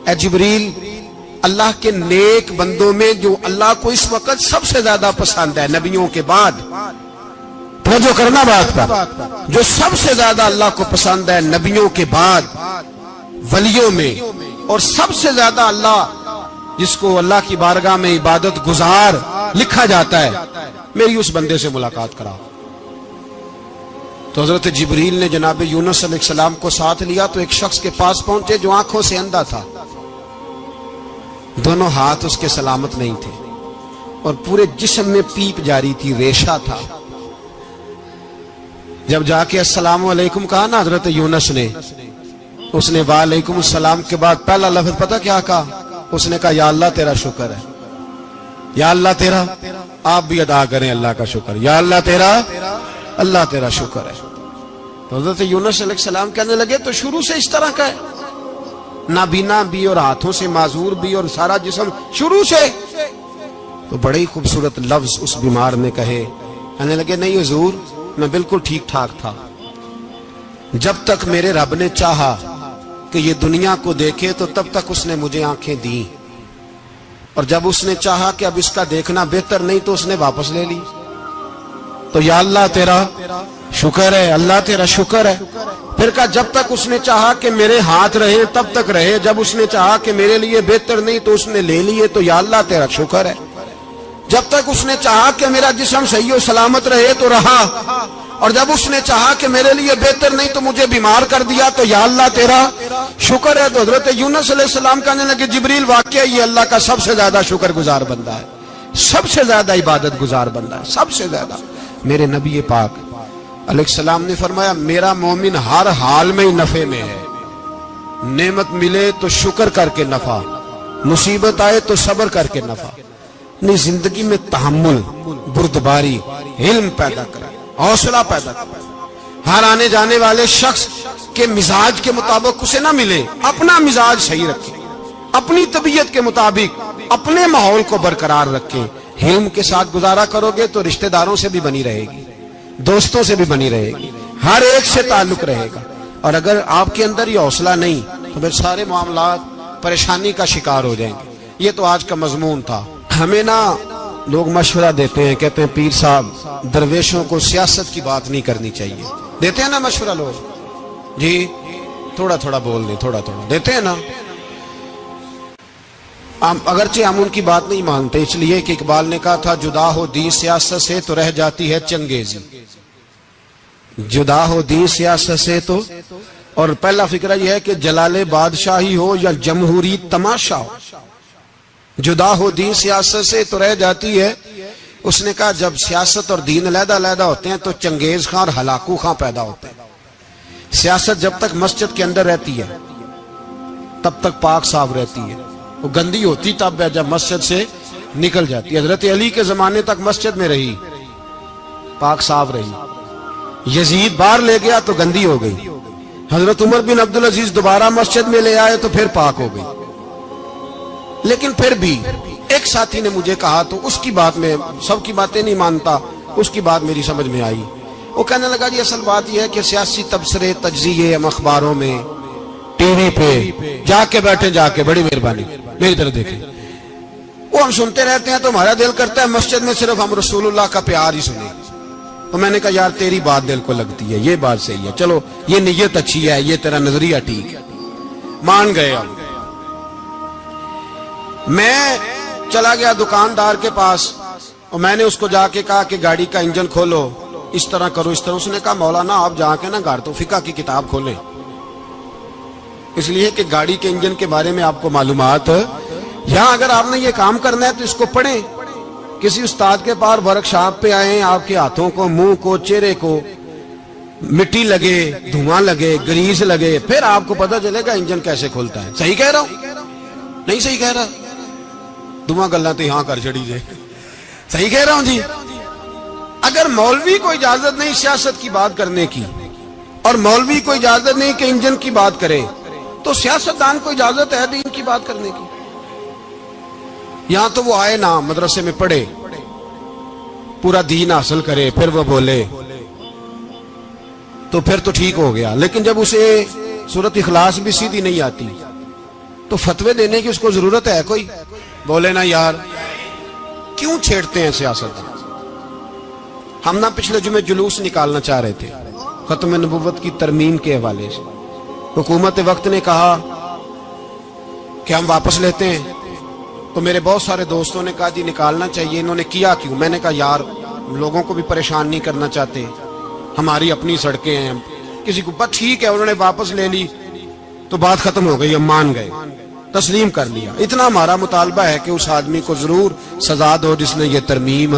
اے جبریل، اللہ کے نیک بندوں میں جو اللہ کو اس وقت سب سے زیادہ پسند ہے نبیوں کے بعد، توجہ کرنا بات پر، جو سب سے زیادہ اللہ کو پسند ہے نبیوں کے بعد ولیوں میں، اور سب سے زیادہ اللہ جس کو اللہ کی بارگاہ میں عبادت گزار لکھا جاتا ہے، میری اس بندے سے ملاقات کراؤ۔ تو حضرت جبریل نے جناب یونس علیہ السلام کو ساتھ لیا تو ایک شخص کے پاس پہنچے جو آنکھوں سے اندھا تھا، دونوں ہاتھ اس کے سلامت نہیں تھے اور پورے جسم میں پیپ جاری تھی، ریشہ تھا۔ جب جا کے السلام علیکم کہا نا حضرت یونس نے، اس نے وعلیکم السلام کے بعد پہلا لفظ پتہ کیا کہا؟ اس نے کہا یا اللہ تیرا شکر ہے، یا اللہ تیرا، آپ بھی ادا کریں اللہ کا شکر، یا اللہ تیرا، اللہ تیرا شکر ہے۔ تو حضرت یونس علیہ السلام کہنے لگے تو شروع سے اس طرح کا ہے، نابینا بھی اور ہاتھوں سے معذور بھی اور سارا جسم شروع سے؟ تو بڑے ہی خوبصورت لفظ اس بیمار نے کہے، کہنے لگے نہیں حضور، میں بالکل ٹھیک ٹھاک تھا، جب تک میرے رب نے چاہا کہ یہ دنیا کو دیکھے تو تب تک اس نے مجھے آنکھیں دیں، اور جب اس نے چاہا کہ اب اس کا دیکھنا بہتر نہیں تو اس نے واپس لے لی۔ تو یا اللہ تیرا شکر ہے، اللہ تیرا شکر ہے۔ پھر کہا جب تک اس نے چاہا کہ میرے ہاتھ رہے تب تک رہے، جب اس نے چاہا کہ میرے لیے بہتر نہیں تو اس نے لے لیے، تو یا اللہ تیرا شکر ہے۔ جب تک اس نے چاہا کہ میرا جسم صحیح و سلامت رہے تو رہا، اور جب اس نے چاہا کہ میرے لیے بہتر نہیں تو مجھے بیمار کر دیا، تو یا اللہ تیرا شکر ہے۔ تو حضرت یونس علیہ السلام کہنے لگے جبریل واقعہ یہ اللہ کا سب سے زیادہ شکر گزار بندہ ہے، سب سے زیادہ عبادت گزار بندہ ہے، سب سے زیادہ۔ میرے نبی پاک علیہ السلام نے فرمایا میرا مومن ہر حال میں نفع میں ہے، نعمت ملے تو شکر کر کے نفع، مصیبت آئے تو صبر کر کے نفع، اپنی زندگی میں تحمل، بردباری، علم پیدا کرے، حوصلہ پیدا کرے۔ ہر آنے جانے والے شخص کے مزاج کے مطابق اسے نہ ملے، اپنا مزاج صحیح رکھے، اپنی طبیعت کے مطابق اپنے ماحول کو برقرار رکھے۔ علم کے ساتھ گزارا کرو گے تو رشتہ داروں سے بھی بنی رہے گی، دوستوں سے بھی بنی رہے گی، ہر ایک سے تعلق رہے گا۔ اور اگر آپ کے اندر یہ حوصلہ نہیں تو پھر سارے معاملات پریشانی کا شکار ہو جائیں گے۔ یہ تو آج کا مضمون تھا۔ ہمیں نا لوگ مشورہ دیتے ہیں، کہتے ہیں پیر صاحب درویشوں کو سیاست کی بات نہیں کرنی چاہیے، دیتے ہیں نا مشورہ لوگ، جی تھوڑا تھوڑا بول دیں، تھوڑا تھوڑا دیتے ہیں نا۔ اگرچہ ہم ان کی بات نہیں مانتے، اس لیے کہ اقبال نے کہا تھا جدا ہو دین سیاست سے تو رہ جاتی ہے چنگیزی، جدا ہو دین سیاست سے تو، اور پہلا فکرہ یہ ہے کہ جلال بادشاہی ہو یا جمہوری تماشا ہو، جدا ہو دین سیاست سے تو رہ جاتی ہے۔ اس نے کہا جب سیاست اور دین علیحدہ علیحدہ ہوتے ہیں تو چنگیز خان اور ہلاکو خان پیدا ہوتے ہیں۔ سیاست جب تک مسجد کے اندر رہتی ہے تب تک پاک صاف رہتی ہے، وہ گندی ہوتی تب ہے جب مسجد سے نکل جاتی ہے۔ حضرت علی کے زمانے تک مسجد میں رہی، پاک صاف رہی، یزید باہر لے گیا تو گندی ہو گئی، حضرت عمر بن عبدالعزیز دوبارہ مسجد میں لے آئے تو پھر پاک ہو گئی۔ لیکن پھر بھی ایک ساتھی نے مجھے کہا تو اس کی بات میں، سب کی باتیں نہیں مانتا، اس کی بات میری سمجھ میں آئی۔ وہ کہنے لگا جی اصل بات یہ ہے کہ سیاسی تبصرے تجزیے ہم اخباروں میں ٹی وی پہ جا کے بیٹھے، جا کے بڑی مہربانی میری طرف دیکھیں، وہ ہم سنتے رہتے ہیں تو ہمارا دل کرتا ہے مسجد میں صرف ہم رسول اللہ کا پیار ہی سنیں۔ تو میں نے کہا یار تیری بات دل کو لگتی ہے، یہ بات صحیح ہے، چلو یہ نیت اچھی ہے، یہ تیرا نظریہ ٹھیک ہے، مان گئے ہم۔ میں چلا گیا دکاندار کے پاس اور میں نے اس کو جا کے کہا کہ گاڑی کا انجن کھولو، اس طرح کرو، اس طرح۔ اس نے کہا مولانا آپ جا کے نا گھر تو فقہ کی کتاب کھولیں، اس لیے کہ گاڑی کے انجن کے بارے میں آپ کو معلومات، یہاں اگر آپ نے یہ کام کرنا ہے تو اس کو پڑھیں، کسی استاد کے پاس ورک شاپ پہ آئیں، آپ کے ہاتھوں کو، منہ کو، چہرے کو مٹی لگے، دھواں لگے، گریس لگے، پھر آپ کو پتہ چلے گا انجن کیسے کھلتا ہے۔ صحیح کہہ رہا ہوں؟ نہیں صحیح کہہ رہا؟ دعا گلاں تو یہاں کر چڑی جے، صحیح کہہ رہا ہوں جی؟ اگر مولوی کو اجازت نہیں سیاست کی بات کرنے کی، اور مولوی کو اجازت نہیں کہ انجن کی بات کرے، تو سیاستدان کو اجازت ہے دین کی بات کرنے کی؟ یہاں تو وہ آئے نا مدرسے میں پڑھے، پورا دین حاصل کرے، پھر وہ بولے، تو پھر تو ٹھیک ہو گیا، لیکن جب اسے سورۃ اخلاص بھی سیدھی نہیں آتی تو فتوے دینے کی اس کو ضرورت ہے کوئی؟ بولے نا یار، کیوں چھیڑتے ہیں سیاست؟ ہم نہ پچھلے جمعے جلوس نکالنا چاہ رہے تھے ختم نبوت کی ترمیم کے حوالے سے، حکومت وقت نے کہا کہ ہم واپس لیتے ہیں، تو میرے بہت سارے دوستوں نے کہا جی نکالنا چاہیے، انہوں نے کیا کیوں؟ میں نے کہا یار لوگوں کو بھی پریشان نہیں کرنا چاہتے، ہماری اپنی سڑکیں ہیں، کسی کو بس ٹھیک ہے، انہوں نے واپس لے لی تو بات ختم ہو گئی، ہم مان گئے، تسلیم کر لیا۔ اتنا ہمارا مطالبہ ہے کہ اس آدمی کو ضرور سزا دو جس نے یہ ترمیم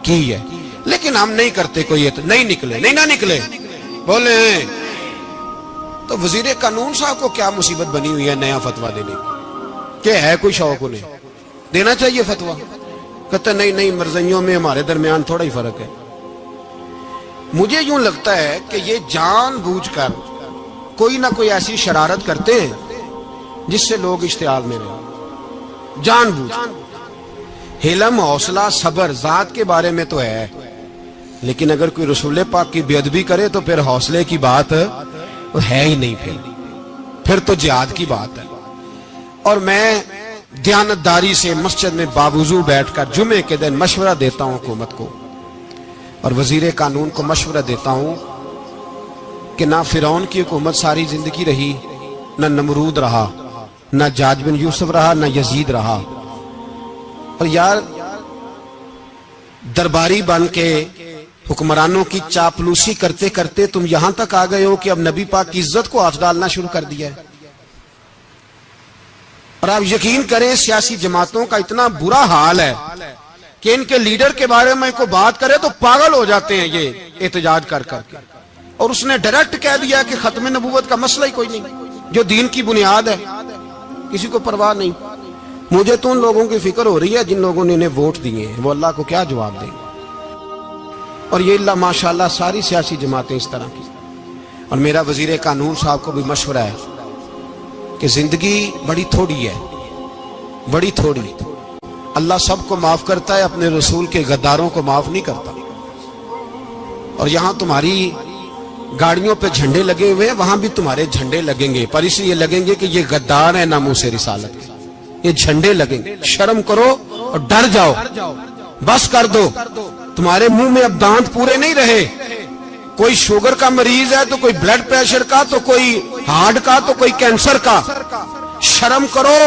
کی ہے، لیکن ہم نہیں کرتے، کوئی نہیں نکلے، نہیں نہ نکلے بولے ہیں۔ تو وزیر قانون صاحب کو کیا مصیبت بنی ہوئی ہے نیا فتویٰ دینے کی؟ کہ ہے کوئی شوق انہیں دینا چاہیے فتویٰ؟ کہتے نہیں مرضیوں میں ہمارے درمیان تھوڑا ہی فرق ہے۔ مجھے یوں لگتا ہے کہ یہ جان بوجھ کر کوئی نہ کوئی ایسی شرارت کرتے ہیں جس سے لوگ اشتعال میں رہیں، جان بوجھ۔ حلم، حوصلہ، صبر ذات کے بارے میں تو ہے، لیکن اگر کوئی رسول پاک کی بے ادبی کرے تو پھر حوصلے کی بات ہے ہی نہیں، پھر تو جہاد کی بات ہے۔ اور میں دیانتداری سے مسجد میں باوضو بیٹھ کر جمعے کے دن مشورہ دیتا ہوں حکومت کو اور وزیر قانون کو مشورہ دیتا ہوں کہ نہ فرعون کی حکومت ساری زندگی رہی، نہ نمرود رہا، نہ جاج بن یوسف رہا، نہ یزید رہا، اور یار درباری بن کے حکمرانوں کی چاپلوسی کرتے کرتے تم یہاں تک آ گئے ہو کہ اب نبی پاک کی عزت کو ہاتھ ڈالنا شروع کر دیا ہے۔ اور آپ یقین کریں سیاسی جماعتوں کا اتنا برا حال ہے کہ ان کے لیڈر کے بارے میں کوئی بات کرے تو پاگل ہو جاتے ہیں یہ احتجاج کر کر کے۔ اور اس نے ڈائریکٹ کہہ دیا کہ ختم نبوت کا مسئلہ ہی کوئی نہیں، جو دین کی بنیاد ہے، کسی کو پرواہ نہیں۔ مجھے تو ان لوگوں کی فکر ہو رہی ہے جن لوگوں نے انہیں ووٹ دیے ہیں، وہ اللہ کو کیا جواب دیں گے۔ اور یہ اللہ ماشاءاللہ ساری سیاسی جماعتیں اس طرح کی۔ اور میرا وزیر قانون صاحب کو بھی مشورہ ہے کہ زندگی بڑی تھوڑی ہے، بڑی تھوڑی، اللہ سب کو معاف کرتا ہے، اپنے رسول کے غداروں کو معاف نہیں کرتا۔ اور یہاں تمہاری گاڑیوں پہ جھنڈے لگے ہوئے ہیں، وہاں بھی تمہارے جھنڈے لگیں گے، پر اس لیے لگیں گے کہ یہ غدار ہیں ناموس رسالت کے، یہ جھنڈے لگیں گے۔ شرم کرو اور ڈر جاؤ، بس کر دو، تمہارے منہ میں اب دانت پورے نہیں رہے۔ کوئی شوگر کا مریض ہے تو کوئی بلڈ پریشر کا، تو کوئی ہارٹ کا، تو کوئی کینسر کا۔ شرم کرو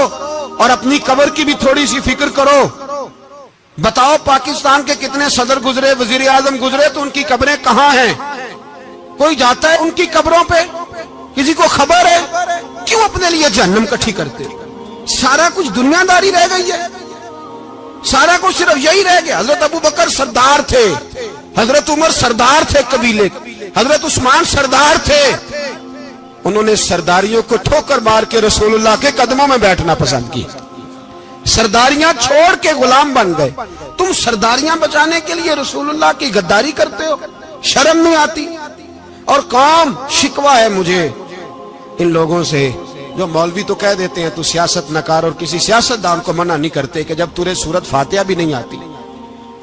اور اپنی قبر کی بھی تھوڑی سی فکر کرو۔ بتاؤ پاکستان کے کتنے صدر گزرے، وزیر اعظم گزرے، تو ان کی قبریں کہاں ہیں؟ کوئی جاتا ہے ان کی قبروں پہ؟ کسی کو خبر ہے؟ کیوں اپنے لیے جہنم کٹھی کرتے؟ سارا کچھ دنیا داری رہ گئی ہے، سارا کچھ صرف یہی رہ گیا۔ حضرت ابو بکر سردار تھے، حضرت عمر سردار تھے قبیلے، حضرت عثمان سردار تھے، انہوں نے سرداریوں کو ٹھوکر مار کے رسول اللہ کے قدموں میں بیٹھنا پسند کی، سرداریاں چھوڑ کے غلام بن گئے۔ تم سرداریاں بچانے کے لیے رسول اللہ کی غداری کرتے ہو، شرم نہیں آتی؟ اور قوم شکوہ ہے مجھے ان لوگوں سے جو مولوی تو کہہ دیتے ہیں تو سیاست نہ کر، اور کسی سیاست دان کو منع نہیں کرتے کہ جب تجھے سورت فاتحہ بھی نہیں آتی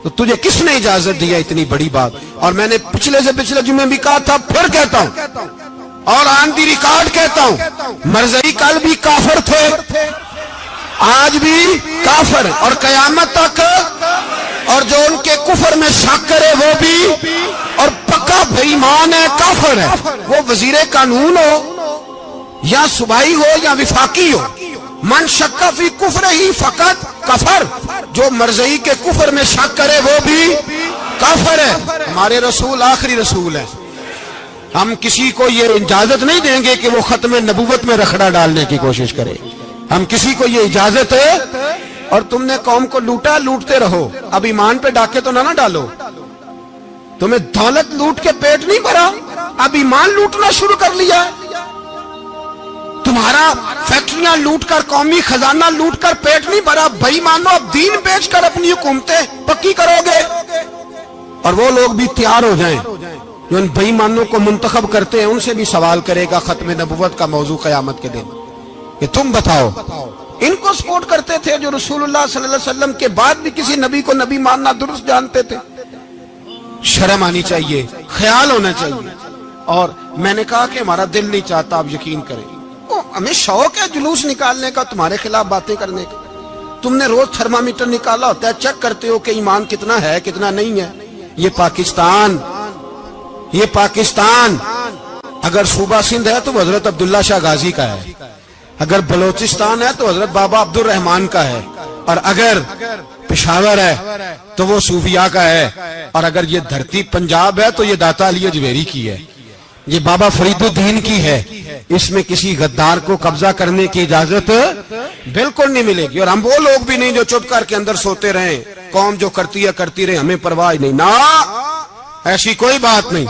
تو تجھے کس نے اجازت دیا اتنی بڑی بات؟ اور میں نے پچھلے سے پچھلے جمعے بھی کہا تھا، پھر کہتا ہوں اور آن دی ریکارڈ کہتا ہوں، مرزائی کل بھی کافر تھے، آج بھی کافر، اور قیامت تک، اور جو ان کے کفر میں شک کرے وہ بھی، اور پکا بے ایمان ہے، کافر ہے، وہ وزیر قانون ہو یا صوبائی ہو یا وفاقی ہو۔ من شک فی کفر ہی فقط کفر، جو مرزائی کے کفر میں شک کرے وہ بھی کافر ہے۔ ہمارے رسول آخری رسول ہے، ہم کسی کو یہ اجازت نہیں دیں گے کہ وہ ختم نبوت میں رکھڑا ڈالنے کی کوشش کرے، ہم کسی کو یہ اجازت ہے۔ اور تم نے قوم کو لوٹا، لوٹتے رہو، اب ایمان پہ ڈاکے تو نہ ڈالو۔ تمہیں دولت لوٹ کے پیٹ نہیں بھرا، اب ایمان لوٹنا شروع کر لیا ہے۔ تمہارا فیکٹریاں لوٹ کر، قومی خزانہ لوٹ کر پیٹ نہیں بھرا، بھائی مانو اب دین بیچ کر اپنی حکومتیں پکی کرو گے۔ اور وہ لوگ بھی تیار ہو جائیں جو ان بے ایمانوں کو منتخب کرتے ہیں، ان سے بھی سوال کرے گا ختم نبوت کا موضوع قیامت کے دن کہ تم بتاؤ، ان کو سپورٹ کرتے تھے جو رسول اللہ صلی اللہ علیہ وسلم کے بعد بھی کسی نبی کو نبی ماننا درست جانتے تھے۔ شرم آنی چاہیے، خیال ہونا چاہیے۔ اور میں نے کہا کہ ہمارا دل نہیں چاہتا آپ یقین کریں. ہمیں شوق ہے جلوس نکالنے کا، تمہارے خلاف باتیں کرنے کا. تم نے روز تھرمامیٹر نکالا ہوتا ہے، چیک کرتے ہو کہ ایمان کتنا ہے کتنا نہیں ہے. یہ پاکستان اگر صوبہ سندھ ہے تو حضرت عبداللہ شاہ غازی کا ہے، اگر بلوچستان ہے تو حضرت بابا عبد الرحمان کا ہے، اور اگر پشاور ہے تو وہ صوفیاء کا ہے، اور اگر یہ دھرتی پنجاب ہے تو یہ داتا علی اجویری کی ہے، یہ بابا فرید الدین کی ہے. اس میں کسی غدار کو قبضہ کرنے کی اجازت بالکل نہیں ملے گی. اور ہم وہ لوگ بھی نہیں جو چپ کر کے اندر سوتے رہیں، قوم جو کرتی ہے کرتی رہے، ہمیں پرواہ نہیں. نا، ایسی کوئی بات نہیں.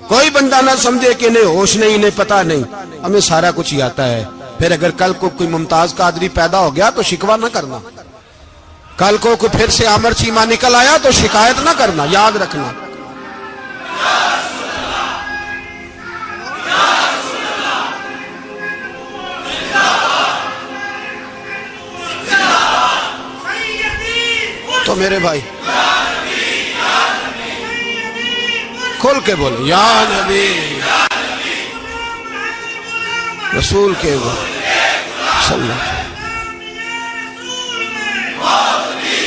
کوئی بندہ نہ سمجھے کہ انہیں ہوش نہیں، انہیں پتہ نہیں. ہمیں سارا کچھ ہی آتا ہے. پھر اگر کل کو کوئی ممتاز قادری پیدا ہو گیا تو شکوہ نہ کرنا. کل کو کوئی پھر سے عامر چیمہ نکل آیا تو شکایت نہ کرنا، یاد رکھنا. تو میرے بھائی کھل کے بولے یا نبی رسول کے صلی اللہ.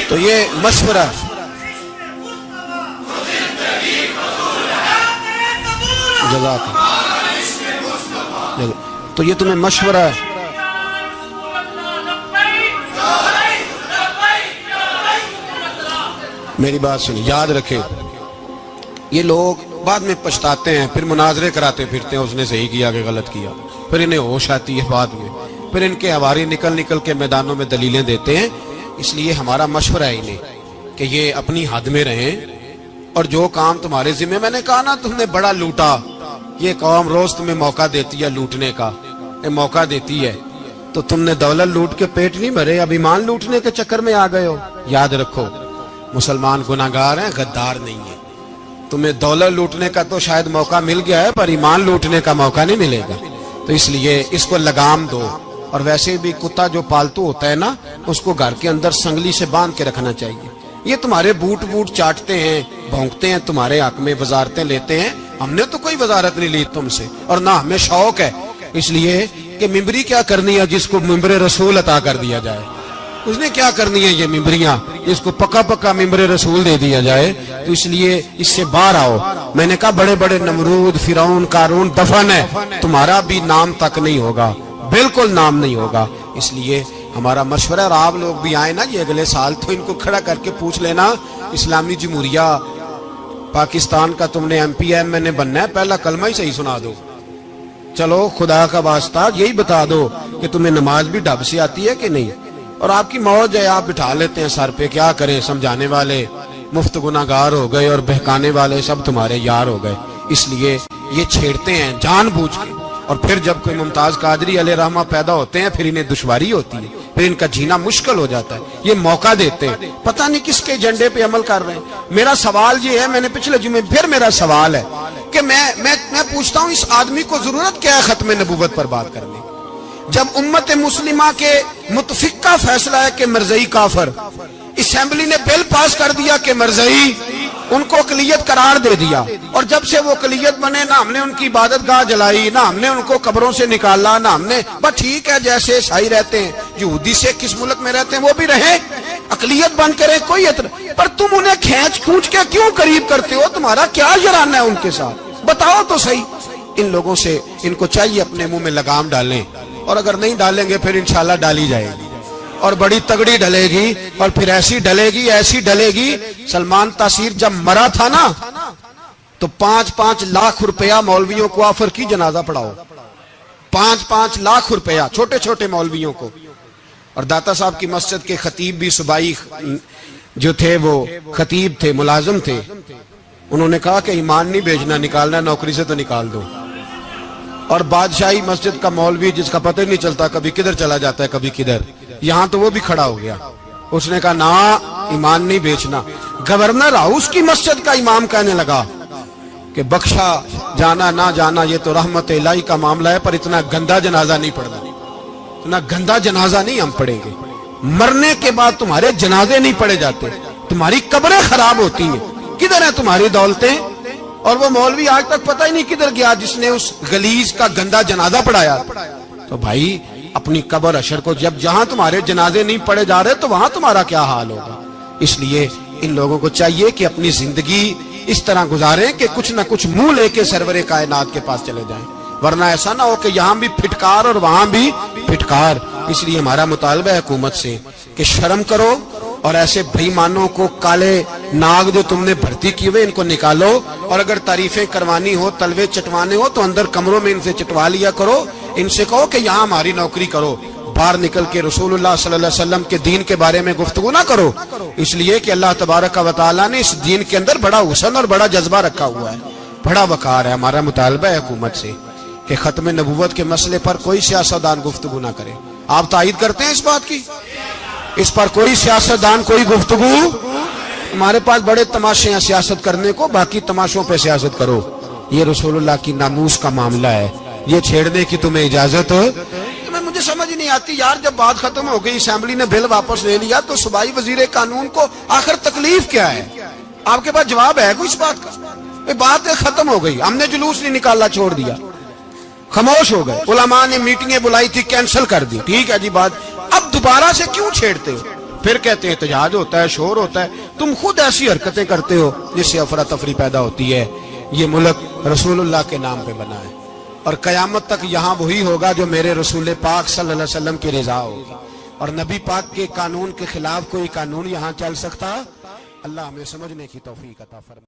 تو یہ مشورہ جزاک اللہ. تو یہ تمہیں مشورہ ہے. میری بات سنی، یاد رکھے. یہ لوگ بعد میں پچھتاتے ہیں، پھر مناظرے کراتے پھرتے ہیں اس نے صحیح کیا کہ غلط کیا، پھر انہیں ہوش آتی ہے بعد میں، پھر ان کے ہواری نکل نکل کے میدانوں میں دلیلیں دیتے ہیں. اس لیے ہمارا مشورہ ہے انہیں کہ یہ اپنی حد میں رہیں، اور جو کام تمہارے ذمہ. میں نے کہا نا تم نے بڑا لوٹا، یہ قوم روز تمہیں موقع دیتی ہے لوٹنے کا، موقع دیتی ہے، تو تم نے دولت لوٹ کے پیٹ نہیں بھرے، اب ایمان لوٹنے کے چکر میں آ گئے ہو. یاد رکھو مسلمان گناہگار ہیں، غدار نہیں ہیں. تمہیں دولت لوٹنے کا تو شاید موقع مل گیا ہے، پر ایمان لوٹنے کا موقع نہیں ملے گا. تو اس لیے اس کو لگام دو. اور ویسے بھی کتا جو پالتو ہوتا ہے نا، اس کو گھر کے اندر سنگلی سے باندھ کے رکھنا چاہیے. یہ تمہارے بوٹ چاٹتے ہیں، بھونکتے ہیں تمہارے حق میں، وزارتیں لیتے ہیں. ہم نے تو کوئی وزارت نہیں لی تم سے، اور نہ ہمیں شوق ہے. اس لیے کہ ممبری کیا کرنی ہے جس کو ممبر رسول عطا کر دیا جائے. اس نے کیا کرنی ہے یہ ممبریاں جس کو پکا ممبر رسول دے دیا جائے. تو اس لیے اس سے باہر آؤ. میں نے کہا بڑے بڑے نمرود، فرعون، قارون دفن ہے، تمہارا بھی نام تک نہیں ہوگا، بالکل نام نہیں ہوگا. اس لیے ہمارا مشورہ، اور آپ لوگ بھی آئے نا یہ اگلے سال، تو ان کو کھڑا کر کے پوچھ لینا اسلامی جمہوریہ پاکستان کا تم نے ایم پی ایم نے بننا ہے، پہلا کلمہ ہی صحیح سنا دو. چلو خدا کا واسطہ یہی بتا دو کہ تمہیں نماز بھی ڈھب سے آتی ہے کہ نہیں. اور آپ کی موج ہے، آپ بٹھا لیتے ہیں سر پہ، کیا کریں. سمجھانے والے مفت گناہگار ہو گئے اور بہکانے والے سب تمہارے یار ہو گئے. اس لیے یہ چھیڑتے ہیں جان بوجھ کے. اور پھر جب کوئی ممتاز قادری علیہ رحمہ پیدا ہوتے ہیں پھر انہیں دشواری ہوتی ہے، پھر ان کا جینا مشکل ہو جاتا ہے. یہ موقع دیتے ہیں، پتہ نہیں کس کے ایجنڈے پہ عمل کر رہے ہیں. میرا سوال یہ ہے، میں نے پچھلے جمعے پھر میرا سوال ہے کہ میں پوچھتا ہوں اس آدمی کو ضرورت کیا ہے ختم نبوت پر بات کرنے؟ جب امت مسلمہ کے متفق کا فیصلہ ہے کہ مرزائی کافر، اسمبلی نے بل پاس کر دیا کہ مرزائی، ان کو اقلیت قرار دے دیا، اور جب سے وہ اقلیت بنے نہ ہم نے ان کی عبادت گاہ جلائی، نہ ہم نے ان کو قبروں سے نکالا، نہ ہم نے، بس ٹھیک ہے جیسے عیسائی رہتے ہیں، یہودی سے کس ملک میں رہتے ہیں وہ بھی رہیں، اقلیت بن کے رہے، کوئی اعتراض. پر تم انہیں کھینچ کے کیوں قریب کرتے ہو؟ تمہارا کیا جرانہ ہے ان کے ساتھ؟ بتاؤ تو صحیح. ان لوگوں سے ان کو چاہیے اپنے منہ میں لگام ڈالیں، اور اگر نہیں ڈالیں گے پھر انشاءاللہ ڈالی جائے گی، اور بڑی تگڑی ڈلے گی، اور پھر ایسی ڈلے گی. سلمان تاثیر جب مرا تھا نا تو 5-5 لاکھ روپیہ مولویوں کو آفر کی جنازہ پڑھاؤ. 5-5 لاکھ روپیہ چھوٹے چھوٹے مولویوں کو. اور داتا صاحب کی مسجد کے خطیب بھی صوبائی جو تھے وہ خطیب تھے، ملازم تھے. انہوں نے کہا کہ ایمان نہیں بیچنا، نکالنا نوکری سے تو نکال دو. اور بادشاہی مسجد کا مولوی جس کا پتہ نہیں چلتا، کبھی کدھر چلا جاتا ہے کبھی کدھر، یہاں تو وہ بھی کھڑا ہو گیا. اس نے کہا نا ایمان نہیں بیچنا. گورنر ہاؤس کی مسجد کا امام کہنے لگا کہ بخشا جانا نہ جانا یہ تو رحمت الہی کا معاملہ ہے، پر اتنا گندا جنازہ نہیں پڑھنا، اتنا گندا جنازہ نہیں ہم پڑھیں گے. مرنے کے بعد تمہارے جنازے نہیں پڑھے جاتے، تمہاری قبریں خراب ہوتی ہیں. کدھر ہیں تمہاری دولتیں؟ اور وہ مولوی آج تک پتہ ہی نہیں کدھر گیا جس نے اس غلیظ کا گندا جنازہ پڑھایا. تو بھائی اپنی قبر اشر کو جب جہاں تمہارے جنازے نہیں پڑھے جا رہے تو وہاں تمہارا کیا حال ہوگا. اس لیے ان لوگوں کو چاہیے کہ اپنی زندگی اس طرح گزاریں کہ کچھ نہ کچھ منہ لے کے سرور کائنات کے پاس چلے جائیں, ورنہ ایسا نہ ہو کہ یہاں بھی پھٹکار اور وہاں بھی پھٹکار. اس لیے ہمارا مطالبہ ہے حکومت سے کہ شرم کرو اور ایسے بھائی مانوں کو, کالے ناگ جو تم نے بھرتی کی ہوئے ان کو نکالو, اور اگر تعریفیں کروانی ہو, تلوے چٹوانے ہو تو اندر کمروں میں ان سے چٹوا لیا کرو. ان سے کہو کہ یہاں ہماری نوکری کرو, باہر نکل کے رسول اللہ صلی اللہ علیہ وسلم کے دین کے بارے میں گفتگو نہ کرو. اس لیے کہ اللہ تبارک و تعالیٰ نے اس دین کے اندر بڑا حسن اور بڑا جذبہ رکھا ہوا ہے, بڑا وقار ہے. ہمارا مطالبہ ہے حکومت سے کہ ختم نبوت کے مسئلے پر کوئی سیاستدان گفتگو نہ کرے. آپ تائید کرتے ہیں اس بات کی؟ اس پر کوئی سیاستدان کوئی گفتگو. ہمارے پاس بڑے تماشے ہیں سیاست کرنے کو, باقی تماشوں پہ سیاست کرو. یہ رسول اللہ کی ناموس کا معاملہ ہے, یہ چھیڑنے کی تمہیں اجازت. مجھے سمجھ نہیں آتی یار, جب بات ختم ہو گئی, اسمبلی نے بل واپس لے لیا, تو صوبائی وزیر قانون کو آخر تکلیف کیا ہے؟ آپ کے پاس جواب ہے کوئی اس بات کا؟ بات ختم ہو گئی, ہم نے جلوس نہیں نکالنا, چھوڑ دیا, خاموش ہو گئے. علماء نے میٹنگیں بلائی تھی, کینسل کر دی, ٹھیک ہے جی بات. اب دوبارہ سے کیوں چھیڑتے ہو؟ پھر کہتے ہیں احتجاج ہوتا ہے, شور ہوتا ہے. تم خود ایسی حرکتیں کرتے ہو جس سے افراتفری پیدا ہوتی ہے. یہ ملک رسول اللہ کے نام پہ بنا ہے, اور قیامت تک یہاں وہی ہوگا جو میرے رسول پاک صلی اللہ علیہ وسلم کی رضا ہوگا, اور نبی پاک کے قانون کے خلاف کوئی قانون یہاں چل سکتا؟ اللہ ہمیں سمجھنے کی توفیق عطا فرمائے.